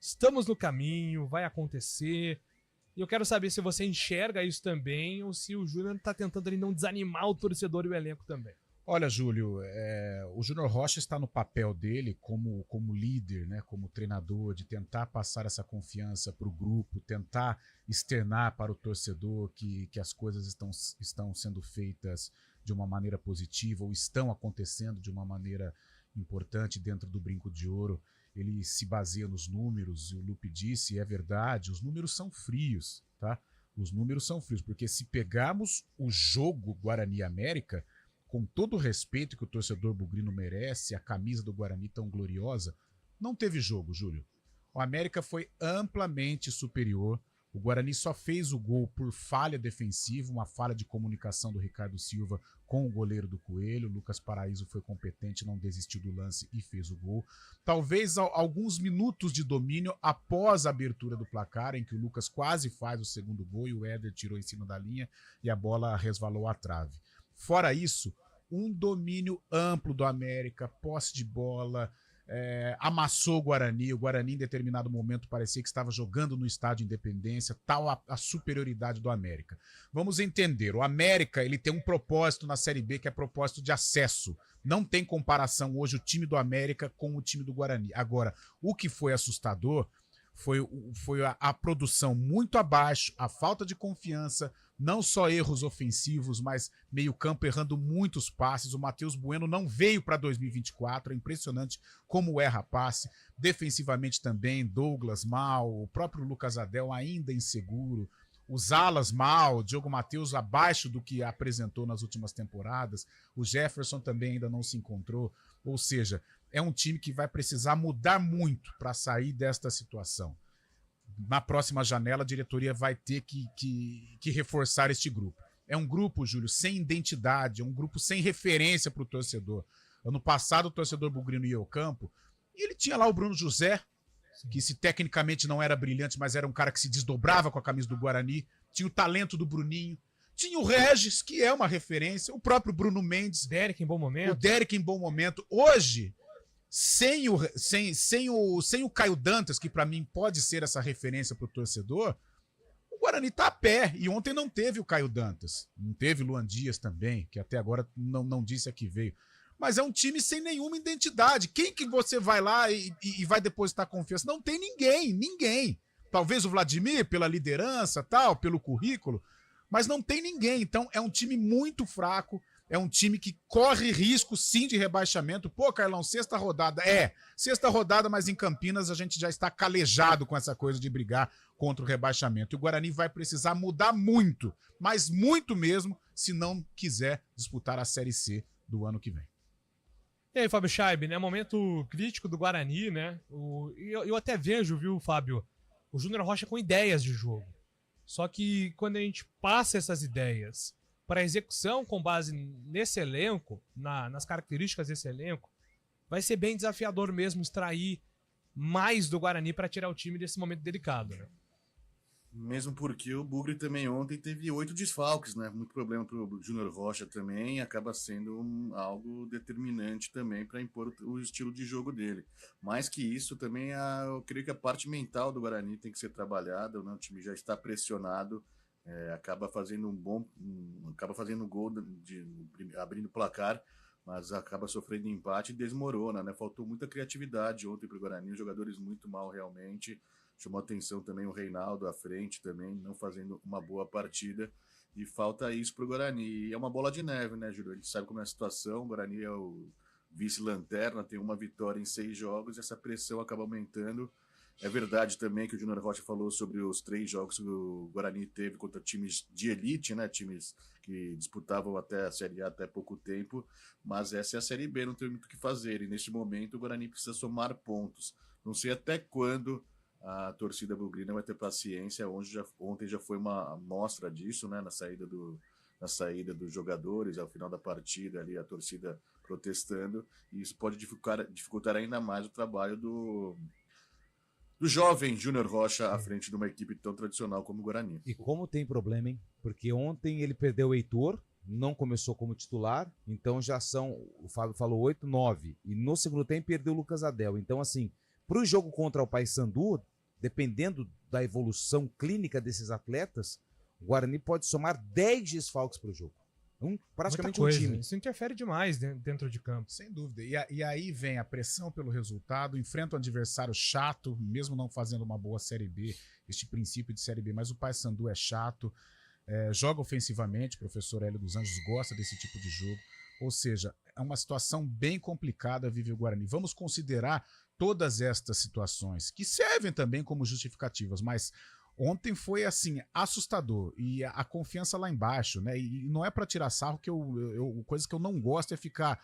estamos no caminho, vai acontecer. E eu quero saber se você enxerga isso também ou se o Júnior está tentando ali não desanimar o torcedor e o elenco também. Olha, Júlio, o Júnior Rocha está no papel dele como líder, né, como treinador, de tentar passar essa confiança para o grupo, tentar externar para o torcedor que as coisas estão sendo feitas de uma maneira positiva ou estão acontecendo de uma maneira importante dentro do Brinco de Ouro. Ele se baseia nos números, e o Lupe disse, e é verdade, os números são frios, tá? Os números são frios, porque se pegarmos o jogo Guarani América, com todo o respeito que o torcedor bugrino merece, a camisa do Guarani tão gloriosa, não teve jogo, Júlio. O América foi amplamente superior, o Guarani só fez o gol por falha defensiva, uma falha de comunicação do Ricardo Silva com o goleiro do Coelho. O Lucas Paraíso foi competente, não desistiu do lance e fez o gol. Talvez alguns minutos de domínio após a abertura do placar, em que o Lucas quase faz o segundo gol e o Éder tirou em cima da linha e a bola resvalou à trave. Fora isso, um domínio amplo do América, posse de bola, amassou o Guarani em determinado momento parecia que estava jogando no estádio Independência, tal a superioridade do América. Vamos entender, o América ele tem um propósito na Série B que é propósito de acesso, não tem comparação hoje o time do América com o time do Guarani. Agora, o que foi assustador foi a produção muito abaixo, a falta de confiança, não só erros ofensivos, mas meio campo errando muitos passes. O Matheus Bueno não veio para 2024, é impressionante como erra passe. Defensivamente também, Douglas mal, o próprio Lucas Adel ainda inseguro. os alas mal, o Diogo Matheus abaixo do que apresentou nas últimas temporadas, o Jefferson também ainda não se encontrou, ou seja, é um time que vai precisar mudar muito para sair desta situação. Na próxima janela, a diretoria vai ter que reforçar este grupo. É um grupo, Júlio, sem identidade, é um grupo sem referência para o torcedor. Ano passado, o torcedor bugrino ia ao campo e ele tinha lá o Bruno José, que se tecnicamente não era brilhante, mas era um cara que se desdobrava com a camisa do Guarani. Tinha o talento do Bruninho. Tinha o Regis, que é uma referência. O próprio Bruno Mendes. Derek em bom momento. O Derek em bom momento. Hoje, sem o Caio Dantas, que para mim pode ser essa referência para o torcedor, o Guarani tá a pé. E ontem não teve o Caio Dantas. Não teve o Luan Dias também, que até agora não disse a que veio. Mas é um time sem nenhuma identidade. Quem que você vai lá e vai depositar confiança? Não tem ninguém. Talvez o Vladimir, pela liderança, tal, pelo currículo, mas não tem ninguém. Então é um time muito fraco, é um time que corre risco sim de rebaixamento. Pô, Carlão, sexta rodada. Sexta rodada, mas em Campinas a gente já está calejado com essa coisa de brigar contra o rebaixamento. E o Guarani vai precisar mudar muito, mas muito mesmo, se não quiser disputar a Série C do ano que vem. E aí, Fábio Scheib, né? Momento crítico do Guarani, né? Eu até vejo, viu, Fábio, o Júnior Rocha com ideias de jogo. Só que quando a gente passa essas ideias para execução com base nesse elenco, nas características desse elenco, vai ser bem desafiador mesmo extrair mais do Guarani para tirar o time desse momento delicado, né? Mesmo porque o Bugre também ontem teve 8 desfalques, né? Muito problema para o Júnior Rocha também, acaba sendo algo determinante também para impor o estilo de jogo dele. Mais que isso, também eu creio que a parte mental do Guarani tem que ser trabalhada, né? O time já está pressionado, acaba fazendo acaba fazendo gol abrindo o placar, mas acaba sofrendo empate e desmorona, né? Faltou muita criatividade ontem para o Guarani, os jogadores muito mal realmente. Chamou atenção também o Reinaldo à frente também, não fazendo uma boa partida. E falta isso pro Guarani. E é uma bola de neve, né, Júlio? A gente sabe como é a situação. O Guarani é o vice-lanterna, tem uma vitória em 6 jogos. E essa pressão acaba aumentando. É verdade também que o Júnior Rocha falou sobre os 3 jogos que o Guarani teve contra times de elite, né? Times que disputavam até a Série A até pouco tempo. Mas essa é a Série B, não tem muito o que fazer. E neste momento o Guarani precisa somar pontos. Não sei até quando a torcida bugrina vai ter paciência. Ontem já foi uma amostra disso, né? Na saída dos jogadores, ao final da partida ali, a torcida protestando, e isso pode dificultar ainda mais o trabalho do jovem Júnior Rocha à frente de uma equipe tão tradicional como o Guarani. E como tem problema, hein? Porque ontem ele perdeu o Heitor, não começou como titular, então já são, o Fábio falou 8, 9, e no segundo tempo perdeu o Lucas Adel. Então assim, para o jogo contra o Paysandu, dependendo da evolução clínica desses atletas, o Guarani pode somar 10 desfalques para o jogo. Praticamente um time. Isso interfere demais dentro de campo. Sem dúvida. E aí vem a pressão pelo resultado, enfrenta um adversário chato, mesmo não fazendo uma boa Série B, este princípio de Série B, mas o Paysandu é chato, joga ofensivamente, o professor Hélio dos Anjos gosta desse tipo de jogo, ou seja, é uma situação bem complicada vive o Guarani. Vamos considerar todas estas situações, que servem também como justificativas, mas ontem foi assim, assustador, e a confiança lá embaixo, né? E não é para tirar sarro, que coisa que eu não gosto é ficar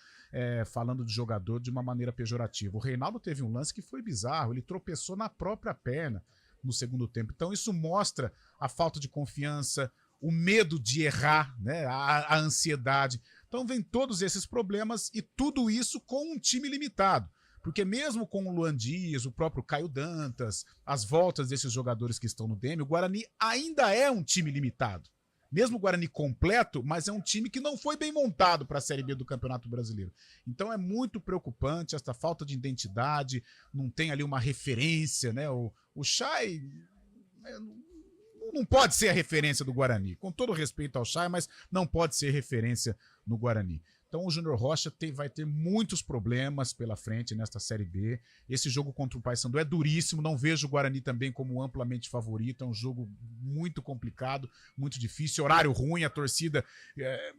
falando de jogador de uma maneira pejorativa. O Reinaldo teve um lance que foi bizarro, ele tropeçou na própria perna no segundo tempo, então isso mostra a falta de confiança, o medo de errar, né? A ansiedade. Então vem todos esses problemas e tudo isso com um time limitado. Porque mesmo com o Luan Dias, o próprio Caio Dantas, as voltas desses jogadores que estão no DM, o Guarani ainda é um time limitado. Mesmo o Guarani completo, mas é um time que não foi bem montado para a Série B do Campeonato Brasileiro. Então é muito preocupante esta falta de identidade, não tem ali uma referência, né? O Chay não pode ser a referência do Guarani. Com todo respeito ao Chay, mas não pode ser referência no Guarani. Então o Júnior Rocha vai ter muitos problemas pela frente nesta Série B. Esse jogo contra o Paysandu é duríssimo, não vejo o Guarani também como amplamente favorito, é um jogo muito complicado, muito difícil, horário ruim, a torcida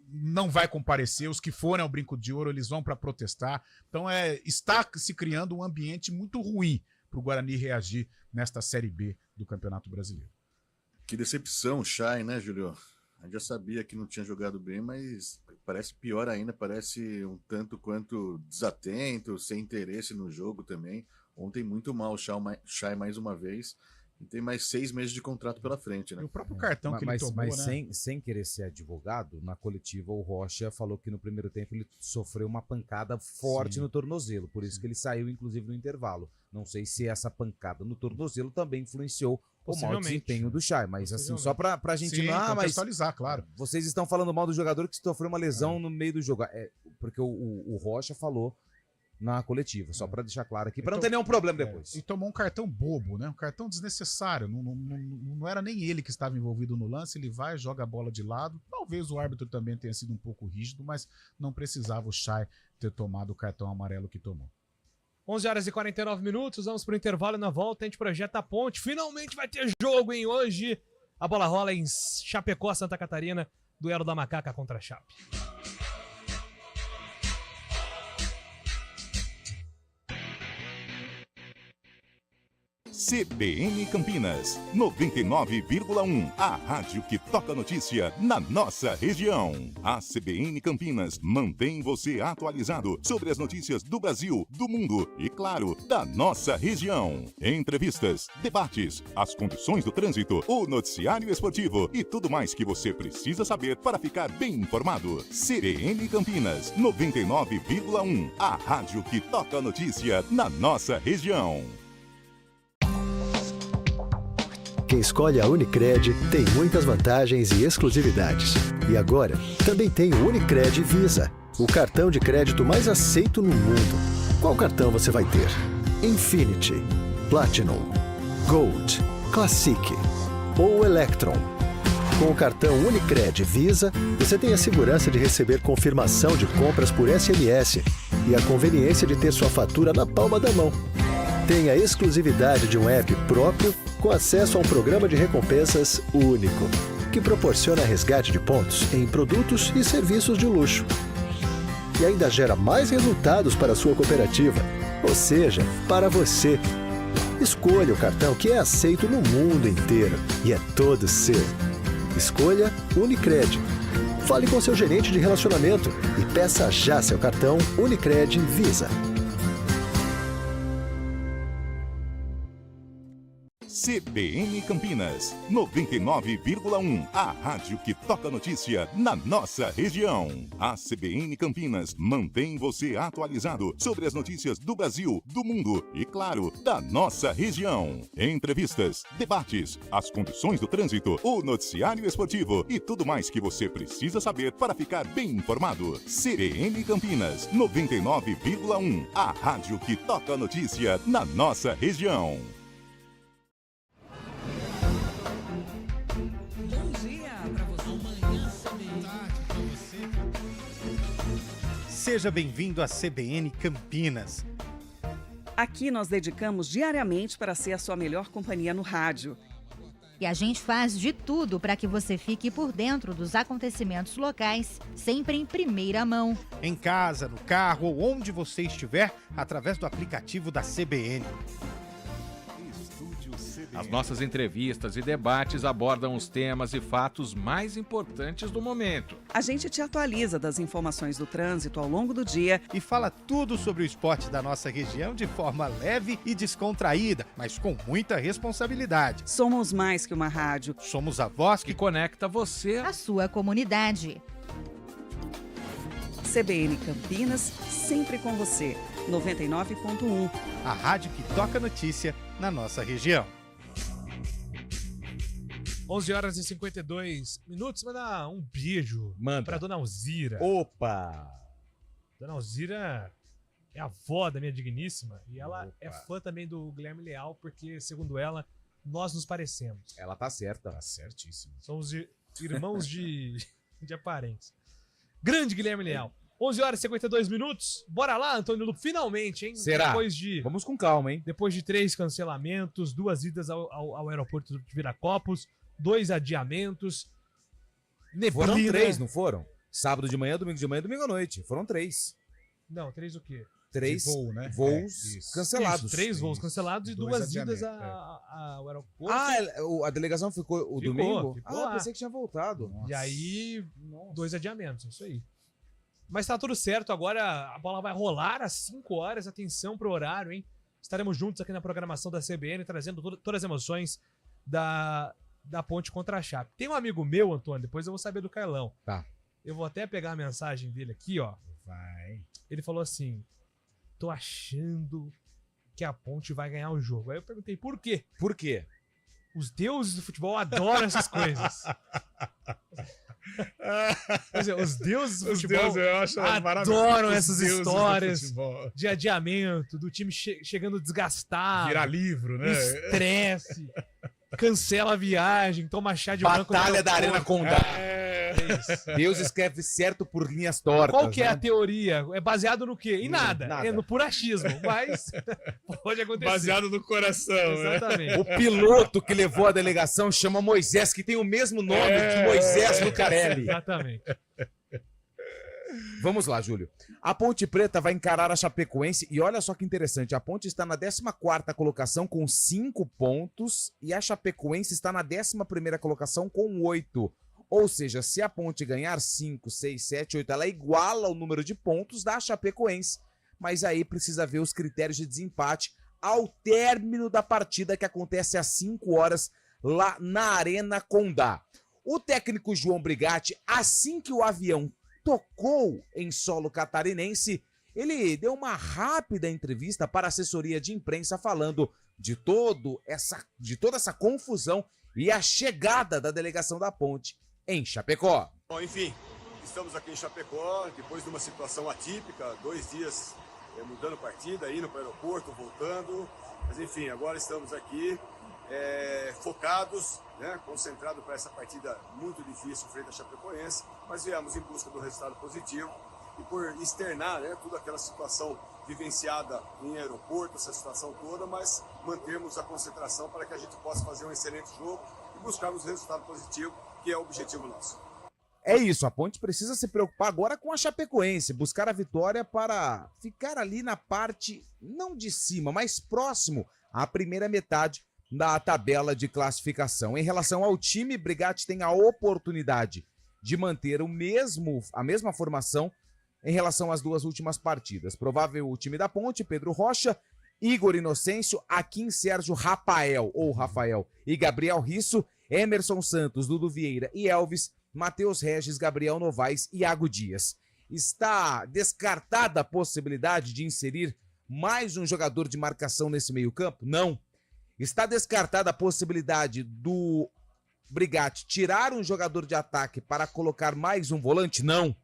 não vai comparecer, os que forem ao Brinco de Ouro eles vão para protestar. Então está se criando um ambiente muito ruim para o Guarani reagir nesta Série B do Campeonato Brasileiro. Que decepção, o Chay, né, Júlio? A gente já sabia que não tinha jogado bem, mas parece pior ainda, parece um tanto quanto desatento, sem interesse no jogo também. Ontem muito mal o Chay mais uma vez. E tem mais 6 meses de contrato pela frente, né? E o próprio cartão que ele tomou, mas né? sem querer ser advogado, na coletiva o Rocha falou que no primeiro tempo ele sofreu uma pancada forte no tornozelo, por isso que ele saiu inclusive no intervalo. Não sei se essa pancada no tornozelo também influenciou o mau desempenho do Chay, mas assim, só pra gente contextualizar, claro. Vocês estão falando mal do jogador que sofreu uma lesão no meio do jogo. Porque o Rocha falou na coletiva, só para deixar claro aqui, para não ter nenhum problema depois. E tomou um cartão bobo, né? Um cartão desnecessário. Não era nem ele que estava envolvido no lance, ele vai, joga a bola de lado. Talvez o árbitro também tenha sido um pouco rígido, mas não precisava o Chay ter tomado o cartão amarelo que tomou. 11h49, vamos pro intervalo. Na volta a gente projeta a ponte. Finalmente vai ter jogo, hein? Hoje a bola rola em Chapecó, Santa Catarina, duelo da Macaca contra a Chape. CBN Campinas, 99,1. A rádio que toca notícia na nossa região. A CBN Campinas mantém você atualizado sobre as notícias do Brasil, do mundo e, claro, da nossa região. Entrevistas, debates, as condições do trânsito, o noticiário esportivo e tudo mais que você precisa saber para ficar bem informado. CBN Campinas, 99,1. A rádio que toca notícia na nossa região. Quem escolhe a Unicred tem muitas vantagens e exclusividades. E agora, também tem o Unicred Visa, o cartão de crédito mais aceito no mundo. Qual cartão você vai ter? Infinity, Platinum, Gold, Classic ou Electron? Com o cartão Unicred Visa, você tem a segurança de receber confirmação de compras por SMS e a conveniência de ter sua fatura na palma da mão. Tem a exclusividade de um app próprio com acesso a um programa de recompensas único, que proporciona resgate de pontos em produtos e serviços de luxo. E ainda gera mais resultados para a sua cooperativa, ou seja, para você. Escolha o cartão que é aceito no mundo inteiro e é todo seu. Escolha Unicred. Fale com seu gerente de relacionamento e peça já seu cartão Unicred Visa. CBN Campinas, 99,1. A rádio que toca notícia na nossa região. A CBN Campinas mantém você atualizado sobre as notícias do Brasil, do mundo e, claro, da nossa região. Entrevistas, debates, as condições do trânsito, o noticiário esportivo e tudo mais que você precisa saber para ficar bem informado. CBN Campinas, 99,1. A rádio que toca notícia na nossa região. Seja bem-vindo à CBN Campinas. Aqui nós dedicamos diariamente para ser a sua melhor companhia no rádio. E a gente faz de tudo para que você fique por dentro dos acontecimentos locais, sempre em primeira mão. Em casa, no carro ou onde você estiver, através do aplicativo da CBN. As nossas entrevistas e debates abordam os temas e fatos mais importantes do momento. A gente te atualiza das informações do trânsito ao longo do dia e fala tudo sobre o esporte da nossa região de forma leve e descontraída, mas com muita responsabilidade. Somos mais que uma rádio. Somos a voz que conecta você à sua comunidade. CBN Campinas, sempre com você. 99,1. A rádio que toca notícia na nossa região. 11h52. Mandar um beijo pra Dona Alzira. Opa! Dona Alzira é a avó da minha digníssima e ela é fã também do Guilherme Leal, porque, segundo ela, nós nos parecemos. Ela tá certa. Tá certíssimo. Somos irmãos de aparência. Grande Guilherme Leal. 11h52. Bora lá, Antônio Lupo, finalmente, hein? Será? Vamos com calma, hein? Depois de 3 cancelamentos, 2 idas ao aeroporto de Viracopos, 2 adiamentos. Neblina. Foram 3, não foram? Sábado de manhã, domingo à noite. Foram 3. Não, 3 o quê? 3 voo, né? voos cancelados. Isso, 3 voos cancelados e 2 idas ao aeroporto. A delegação ficou domingo? Ficou lá. Pensei que tinha voltado. E aí, 2 adiamentos, isso aí. Mas tá tudo certo, agora a bola vai rolar às 5 horas, atenção pro horário, hein? Estaremos juntos aqui na programação da CBN, trazendo todas as emoções da Ponte contra a Chape. Tem um amigo meu, Antônio, depois eu vou saber do Carlão. Tá. Eu vou até pegar a mensagem dele aqui, ó. Vai. Ele falou assim, tô achando que a Ponte vai ganhar o jogo. Aí eu perguntei, por quê? Por quê? Os deuses do futebol adoram essas coisas. Quer dizer, os deuses do futebol adoram essas histórias de adiamento, do time chegando desgastado. Virar livro, né? Estresse, cancela a viagem, toma chá de branco. Batalha da Arena Condá. Deus escreve certo por linhas tortas. Qual que é a teoria? É baseado no quê? Em nada. É no puro achismo, mas pode acontecer. Baseado no coração, exatamente. O piloto que levou a delegação chama Moisés, que tem o mesmo nome que Moisés Lucarelli. Exatamente. Vamos lá, Júlio. A Ponte Preta vai encarar a Chapecoense e olha só que interessante, a Ponte está na 14ª colocação com 5 pontos e a Chapecoense está na 11ª colocação com 8. Ou seja, se a Ponte ganhar 5, 6, 7, 8, ela iguala o número de pontos da Chapecoense. Mas aí precisa ver os critérios de desempate ao término da partida que acontece às 5 horas lá na Arena Condá. O técnico João Brigatti, assim que o avião tocou em solo catarinense, ele deu uma rápida entrevista para a assessoria de imprensa falando de toda essa confusão e a chegada da delegação da Ponte em Chapecó. Bom, enfim, estamos aqui em Chapecó, depois de uma situação atípica, 2 dias mudando partida, indo para o aeroporto, voltando, mas enfim, agora estamos aqui focados, né, concentrados para essa partida muito difícil frente à Chapecoense, mas viemos em busca do resultado positivo e por externar, né, toda aquela situação vivenciada em aeroporto, essa situação toda, mas mantermos a concentração para que a gente possa fazer um excelente jogo e buscarmos o resultado positivo, que é o objetivo nosso. É isso, a Ponte precisa se preocupar agora com a Chapecoense, buscar a vitória para ficar ali na parte, não de cima, mas próximo à primeira metade da tabela de classificação. Em relação ao time, Brigatti tem a oportunidade de manter a mesma formação em relação às 2 últimas partidas. Provável o time da Ponte, Pedro Rocha, Igor Inocêncio, Akin Sérgio Rafael e Gabriel Risso, Emerson Santos, Dudu Vieira e Elvis, Matheus Regis, Gabriel Novaes e Iago Dias. Está descartada a possibilidade de inserir mais um jogador de marcação nesse meio-campo? Não. Está descartada a possibilidade do Brigatti tirar um jogador de ataque para colocar mais um volante? Não.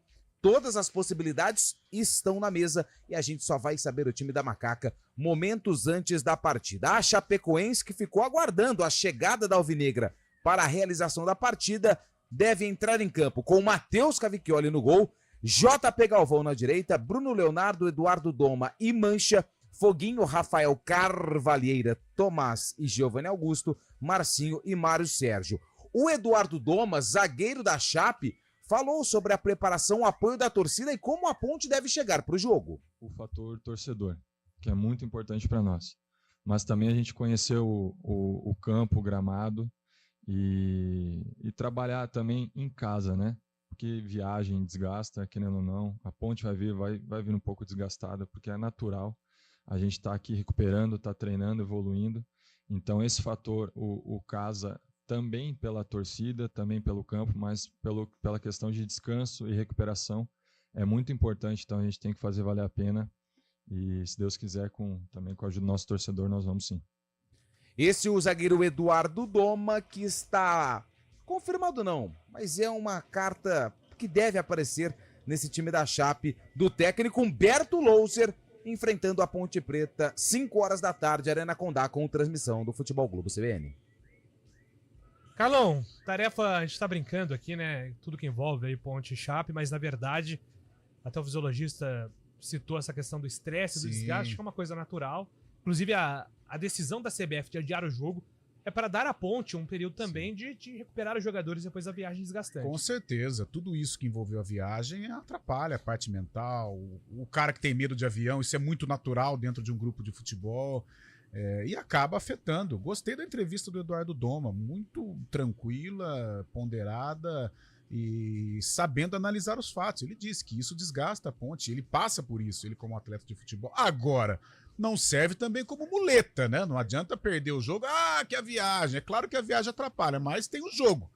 Todas as possibilidades estão na mesa e a gente só vai saber o time da Macaca momentos antes da partida. A Chapecoense, que ficou aguardando a chegada da Alvinegra para a realização da partida, deve entrar em campo com Matheus Cavicchioli no gol, JP Galvão na direita, Bruno Leonardo, Eduardo Doma e Mancha, Foguinho, Rafael Carvalheira, Tomás e Giovanni Augusto, Marcinho e Mário Sérgio. O Eduardo Doma, zagueiro da Chape, falou sobre a preparação, o apoio da torcida e como a Ponte deve chegar para o jogo. O fator torcedor, que é muito importante para nós. Mas também a gente conheceu o campo, o gramado e trabalhar também em casa, né? Porque viagem desgasta, querendo ou não. A Ponte vai vir um pouco desgastada, porque é natural. A gente está aqui recuperando, está treinando, evoluindo. Então esse fator, o casa também pela torcida, também pelo campo, mas pela questão de descanso e recuperação é muito importante, então a gente tem que fazer valer a pena e se Deus quiser, também com a ajuda do nosso torcedor, nós vamos sim. Esse é o zagueiro Eduardo Doma, que está confirmado não, mas é uma carta que deve aparecer nesse time da Chape, do técnico Humberto Louser, enfrentando a Ponte Preta, 5 horas da tarde, Arena Condá, com transmissão do Futebol Globo CBN. Carlão, tarefa, a gente tá brincando aqui, né? Tudo que envolve aí Ponte e Chape, mas na verdade, até o fisiologista citou essa questão do estresse, do desgaste, que é uma coisa natural. Inclusive, a decisão da CBF de adiar o jogo é para dar à Ponte um período também de recuperar os jogadores depois da viagem desgastante. Com certeza. Tudo isso que envolveu a viagem atrapalha a parte mental. O cara que tem medo de avião, isso é muito natural dentro de um grupo de futebol. E acaba afetando. Gostei da entrevista do Eduardo Doma, muito tranquila, ponderada e sabendo analisar os fatos. Ele disse que isso desgasta a Ponte, ele passa por isso, ele como atleta de futebol. Agora, não serve também como muleta, né? Não adianta perder o jogo, que a viagem. É claro que a viagem atrapalha, mas tem o jogo,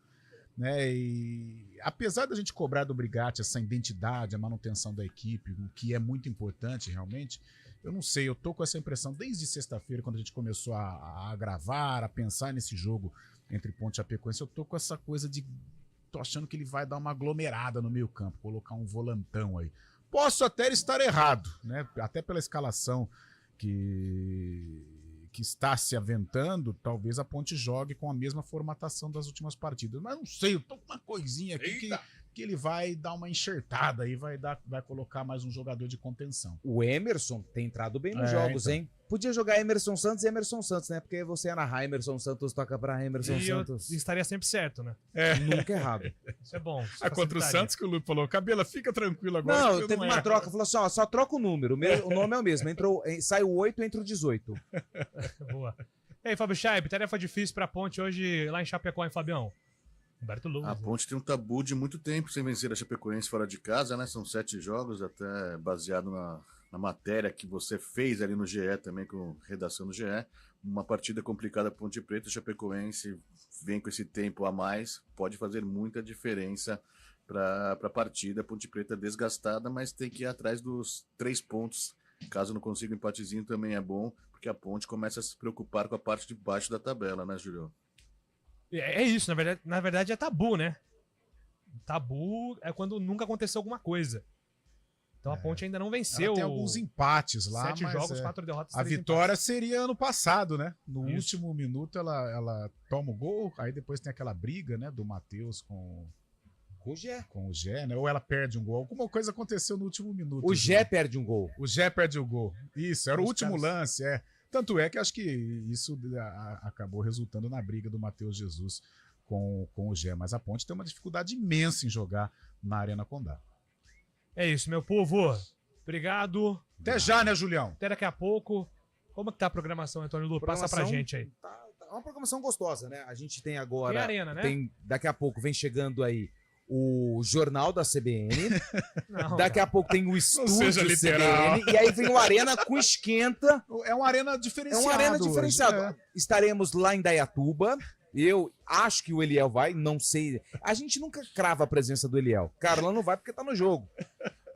né? E apesar da gente cobrar do Brigatti essa identidade, a manutenção da equipe, o que é muito importante realmente, eu não sei, eu tô com essa impressão desde sexta-feira, quando a gente começou a gravar, a pensar nesse jogo entre Ponte e Chapecoense, eu tô com essa coisa de... tô achando que ele vai dar uma aglomerada no meio campo, colocar um volantão aí. Posso até estar errado, né? Até pela escalação que está se aventando, talvez a Ponte jogue com a mesma formatação das últimas partidas. Mas não sei, eu tô com uma coisinha aqui que ele vai dar uma enxertada aí, vai colocar mais um jogador de contenção. O Emerson tem entrado bem nos jogos, então. hein? Podia jogar Emerson Santos e Emerson Santos, né? Porque você ia narrar Emerson Santos, toca pra Emerson Santos. Estaria sempre certo, né? Nunca errado. Isso é bom. Contra o Santos que o Lupe falou, Cabela, fica tranquilo agora. Não, teve uma troca, falou assim, só troca o número, o nome é o mesmo. Sai o 8, entra o 18. Boa. E aí, Fábio Scheib, tarefa difícil pra Ponte hoje lá em Chapecó, hein, Fabião? Humberto Luz. A Ponte tem um tabu de muito tempo sem vencer a Chapecoense fora de casa, né? São 7 jogos, até baseado na matéria que você fez ali no GE também, com redação do GE. Uma partida complicada Ponte Preta, Chapecoense vem com esse tempo a mais, pode fazer muita diferença para a partida. Ponte Preta desgastada, mas tem que ir atrás dos 3 pontos. Caso não consiga um empatezinho também é bom, porque a Ponte começa a se preocupar com a parte de baixo da tabela, né, Júlio? É isso, na verdade é tabu, né? Tabu é quando nunca aconteceu alguma coisa. Então a Ponte ainda não venceu. Ela tem alguns empates lá, 7 mas jogos, 4 derrotas, a 3 vitória empates. seria ano passado, né? No Isso. último minuto ela toma o gol, aí depois tem aquela briga, né, do Matheus com o Gé, né? Ou ela perde um gol. Alguma coisa aconteceu no último minuto. O Gé perde um gol. O Gé perde o gol. Isso, era o Os último caras- lance, Tanto é que acho que isso acabou resultando na briga do Matheus Jesus com o Gé. Mas a Ponte tem uma dificuldade imensa em jogar na Arena Condá. É isso, meu povo. Obrigado. Até já, né, Julião? Até daqui a pouco. Como que tá a programação, Antônio Lu? Passa pra gente aí. É uma programação gostosa, né? A gente tem agora... Tem arena, né? Daqui a pouco vem chegando aí o Jornal da CBN. Não, Daqui a pouco tem o Estúdio seja literal. CBN. E aí vem o Arena com Esquenta. É uma arena diferenciada. É uma arena diferenciada. hoje, Estaremos lá em Dayatuba. Eu acho que o Eliel vai, não sei. A gente nunca crava a presença do Eliel. Carlão não vai porque tá no jogo.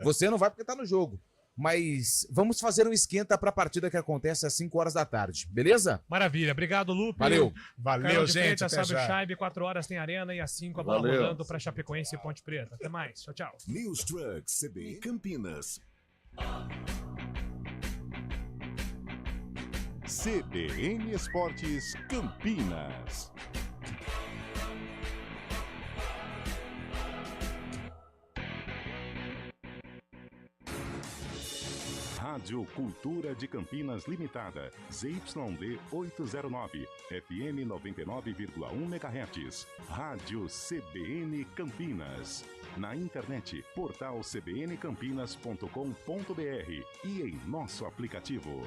Você não vai porque tá no jogo. Mas vamos fazer um esquenta pra partida que acontece às 5 horas da tarde, beleza? Maravilha. Obrigado, Lupe. Valeu. Carlos de gente, Freitas, até Fábio já. Scheib, 4 horas tem arena e às 5 a bola Valeu. rolando pra Chapecoense e Ponte Preta. Até mais. Tchau, tchau. News Trucks CBN Campinas. CBN Esportes Campinas. Rádio Cultura de Campinas Limitada, ZYD 809, FM 99,1 MHz. Rádio CBN Campinas. Na internet, portal cbncampinas.com.br e em nosso aplicativo.